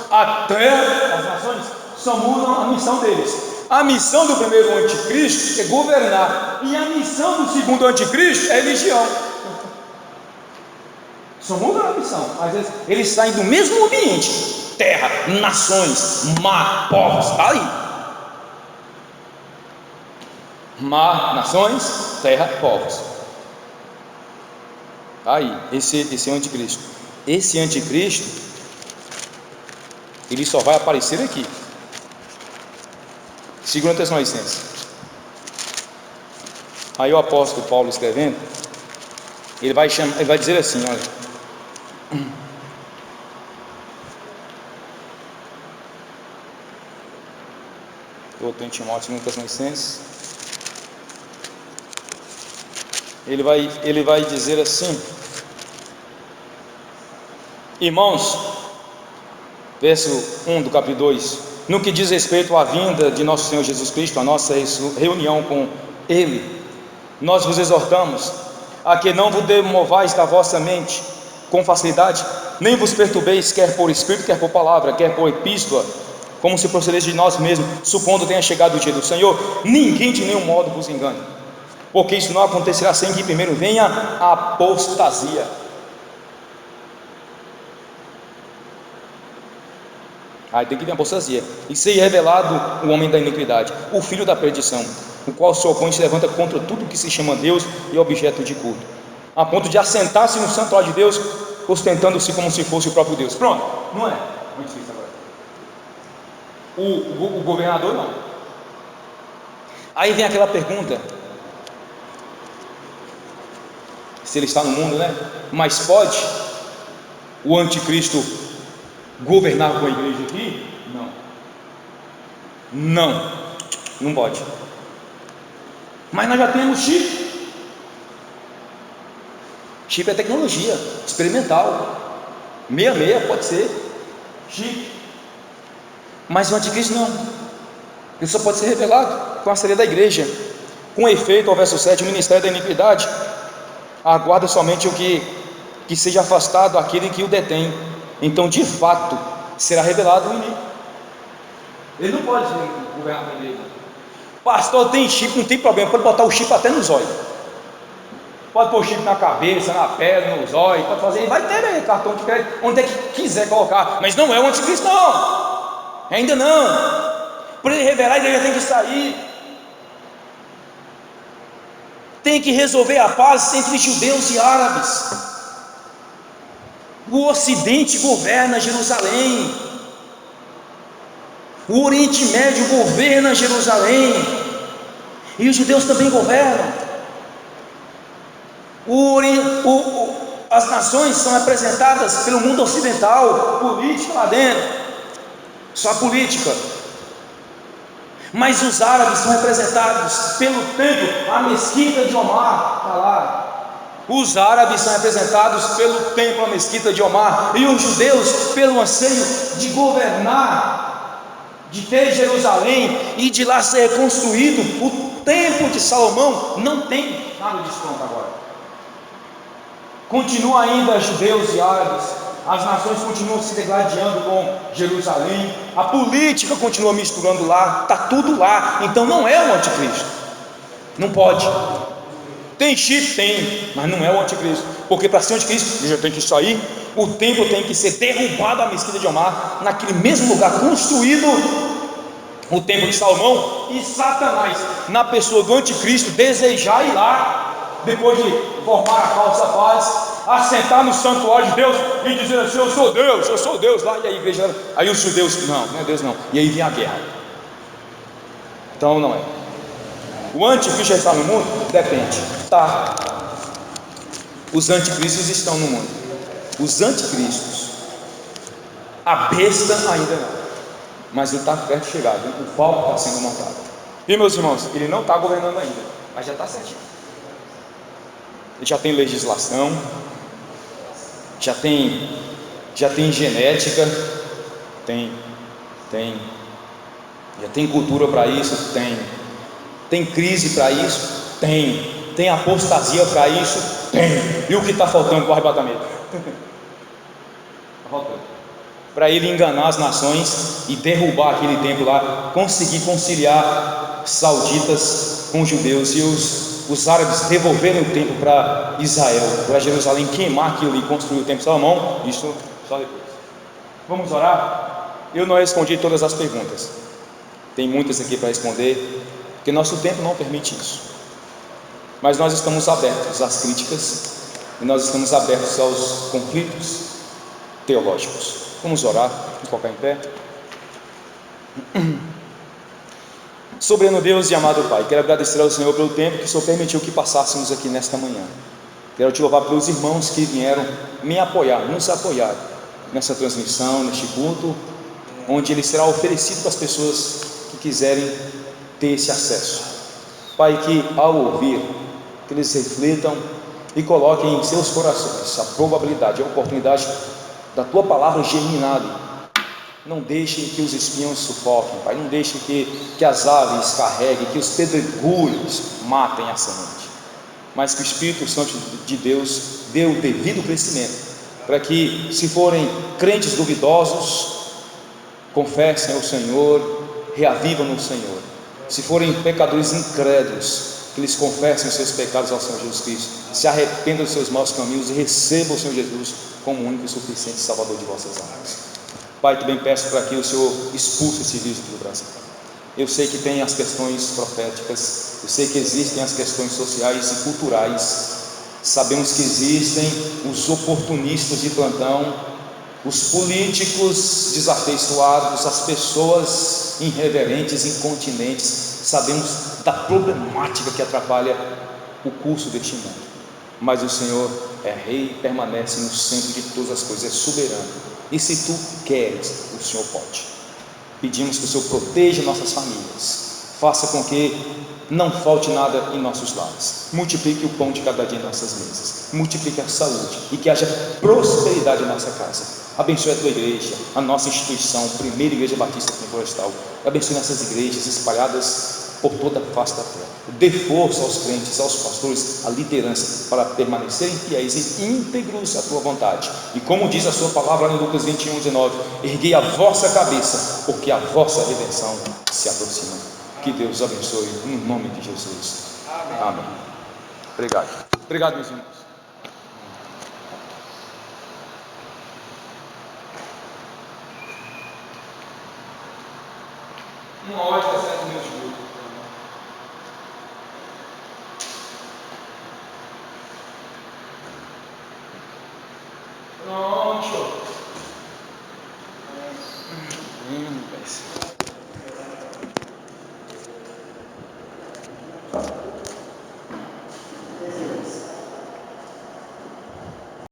a terra, as nações. Só mudam a missão deles. A missão do primeiro anticristo é governar, e a missão do segundo anticristo é religião. Só mudam a missão, mas eles saem do mesmo ambiente: terra, nações, mar, povos. Está aí. Mar, nações, terra, povos. Está aí. Esse é o anticristo. Esse anticristo, ele só vai aparecer aqui. 2 Tessalonicenses. Aí o apóstolo Paulo escrevendo, ele vai dizer assim, olha: eu estou em Timóteo, 2 Tessalonicenses. Ele vai dizer assim, irmãos, verso 1 do capítulo 2: no que diz respeito à vinda de nosso Senhor Jesus Cristo, a nossa reunião com Ele, nós vos exortamos a que não vos demovais da vossa mente com facilidade, nem vos perturbeis, quer por espírito, quer por palavra, quer por epístola, como se procedesse de nós mesmos, supondo tenha chegado o dia do Senhor. Ninguém de nenhum modo vos engane, porque isso não acontecerá sem que primeiro venha a apostasia. Aí tem que vir a apostasia. E ser revelado o homem da iniquidade, o filho da perdição, o qual se opõe e se levanta contra tudo que se chama Deus e objeto de culto, a ponto de assentar-se no santuário de Deus, ostentando-se como se fosse o próprio Deus. Pronto, não é o anticristo agora. O governador não. Aí vem aquela pergunta, se ele está no mundo, né? Mas pode o anticristo governar com a igreja aqui? Não pode. Mas nós já temos chip. Chip é tecnologia experimental. 66 pode ser chip. Mas o anticristo não. Ele só pode ser revelado com a ceia da igreja. Com efeito, ao verso 7, o ministério da iniquidade aguarda somente o que seja afastado aquele que o detém. Então, de fato, será revelado o inimigo. Ele não pode governar com a igreja. Pastor, tem chip, não tem problema, pode botar o chip até nos olhos. Pode pôr o chip na cabeça, na perna, nos olhos, pode fazer, vai ter aí, cartão de crédito, onde é que quiser colocar, mas não é o anticristo, não. Ainda não. Para ele revelar, a igreja tem que sair. Tem que resolver a paz entre judeus e árabes. O Ocidente governa Jerusalém, o Oriente Médio governa Jerusalém, e os judeus também governam. As nações são representadas pelo mundo ocidental, política lá dentro, só política. Mas os árabes são representados pelo templo, a mesquita de Omar está lá. Os árabes são representados pelo templo, a mesquita de Omar, e os judeus pelo anseio de governar, de ter Jerusalém e de lá ser reconstruído. O templo de Salomão não tem nada disso pronto agora. Continua ainda judeus e árabes, as nações continuam se degladiando com Jerusalém, a política continua misturando lá, está tudo lá. Então não é o anticristo, não pode. Tem chip? Tem, mas não é o anticristo, porque para ser o anticristo já tem que sair, o templo tem que ser derrubado, a mesquita de Omar, naquele mesmo lugar construído o templo de Salomão, e Satanás, na pessoa do anticristo, desejar ir lá, depois de formar a falsa paz, assentar no santuário de Deus e dizer assim: eu sou Deus lá, e a igreja, aí os judeus, não é Deus não, e aí vem a guerra. Então não é. O anticristo já está no mundo? Depende. Tá. Os anticristos estão no mundo. Os anticristos, a besta ainda não, mas ele está perto de chegar. O palco está sendo montado. E meus irmãos, ele não está governando ainda, mas já está certinho. Ele já tem legislação, já tem genética, já tem cultura para isso, tem crise para isso, tem apostasia para isso, e o que está faltando para o arrebatamento? Está faltando para ele enganar as nações e derrubar aquele templo lá, conseguir conciliar sauditas com os judeus e os árabes devolverem o templo para Israel, para Jerusalém, queimar aquilo e construir o templo de Salomão. Isso só depois. Vamos orar? Eu não respondi todas as perguntas, tem muitas aqui para responder, porque nosso tempo não permite isso, mas nós estamos abertos às críticas e nós estamos abertos aos conflitos teológicos. Vamos orar, vamos colocar em pé. Soberano Deus e amado Pai, quero agradecer ao Senhor pelo tempo que o Senhor permitiu que passássemos aqui nesta manhã. Quero te louvar pelos irmãos que vieram nos apoiar nessa transmissão, neste culto, onde ele será oferecido para as pessoas que quiserem ter esse acesso. Pai, que ao ouvir, que eles reflitam e coloquem em seus corações a probabilidade, a oportunidade da Tua palavra germinar. Não deixem que os espinhos sufoquem, Pai, não deixem que as aves carreguem, que os pedregulhos matem a semente, mas que o Espírito Santo de Deus dê o devido crescimento, para que, se forem crentes duvidosos, confessem ao Senhor, reavivam no Senhor. Se forem pecadores incrédulos, que eles confessem os seus pecados ao Senhor Jesus Cristo, se arrependam dos seus maus caminhos e recebam o Senhor Jesus como o único e suficiente Salvador de vossas almas. Pai, também peço para que o Senhor expulse esse vírus do Brasil. Eu sei que tem as questões proféticas, eu sei que existem as questões sociais e culturais, sabemos que existem os oportunistas de plantão, os políticos desafeiçoados, as pessoas irreverentes, incontinentes. Sabemos da problemática que atrapalha o curso deste mundo, mas o Senhor é Rei e permanece no centro de todas as coisas, é soberano, e se Tu queres, o Senhor pode. Pedimos que o Senhor proteja nossas famílias, faça com que não falte nada em nossos lares, multiplique o pão de cada dia em nossas mesas, multiplique a saúde e que haja prosperidade em nossa casa. Abençoe a Tua igreja, a nossa instituição, Primeira Igreja Batista Florestal. Abençoe essas igrejas espalhadas por toda a face da terra. Dê força aos crentes, aos pastores, à liderança, para permanecerem fiéis e íntegros à Tua vontade. E como diz a Sua palavra em Lucas 21:19, erguei a vossa cabeça, porque a vossa redenção se aproxima. Que Deus abençoe, no nome de Jesus. Amém. Obrigado. Obrigado, meus irmãos. Uma hora e 17 minutos de luta. Pronto.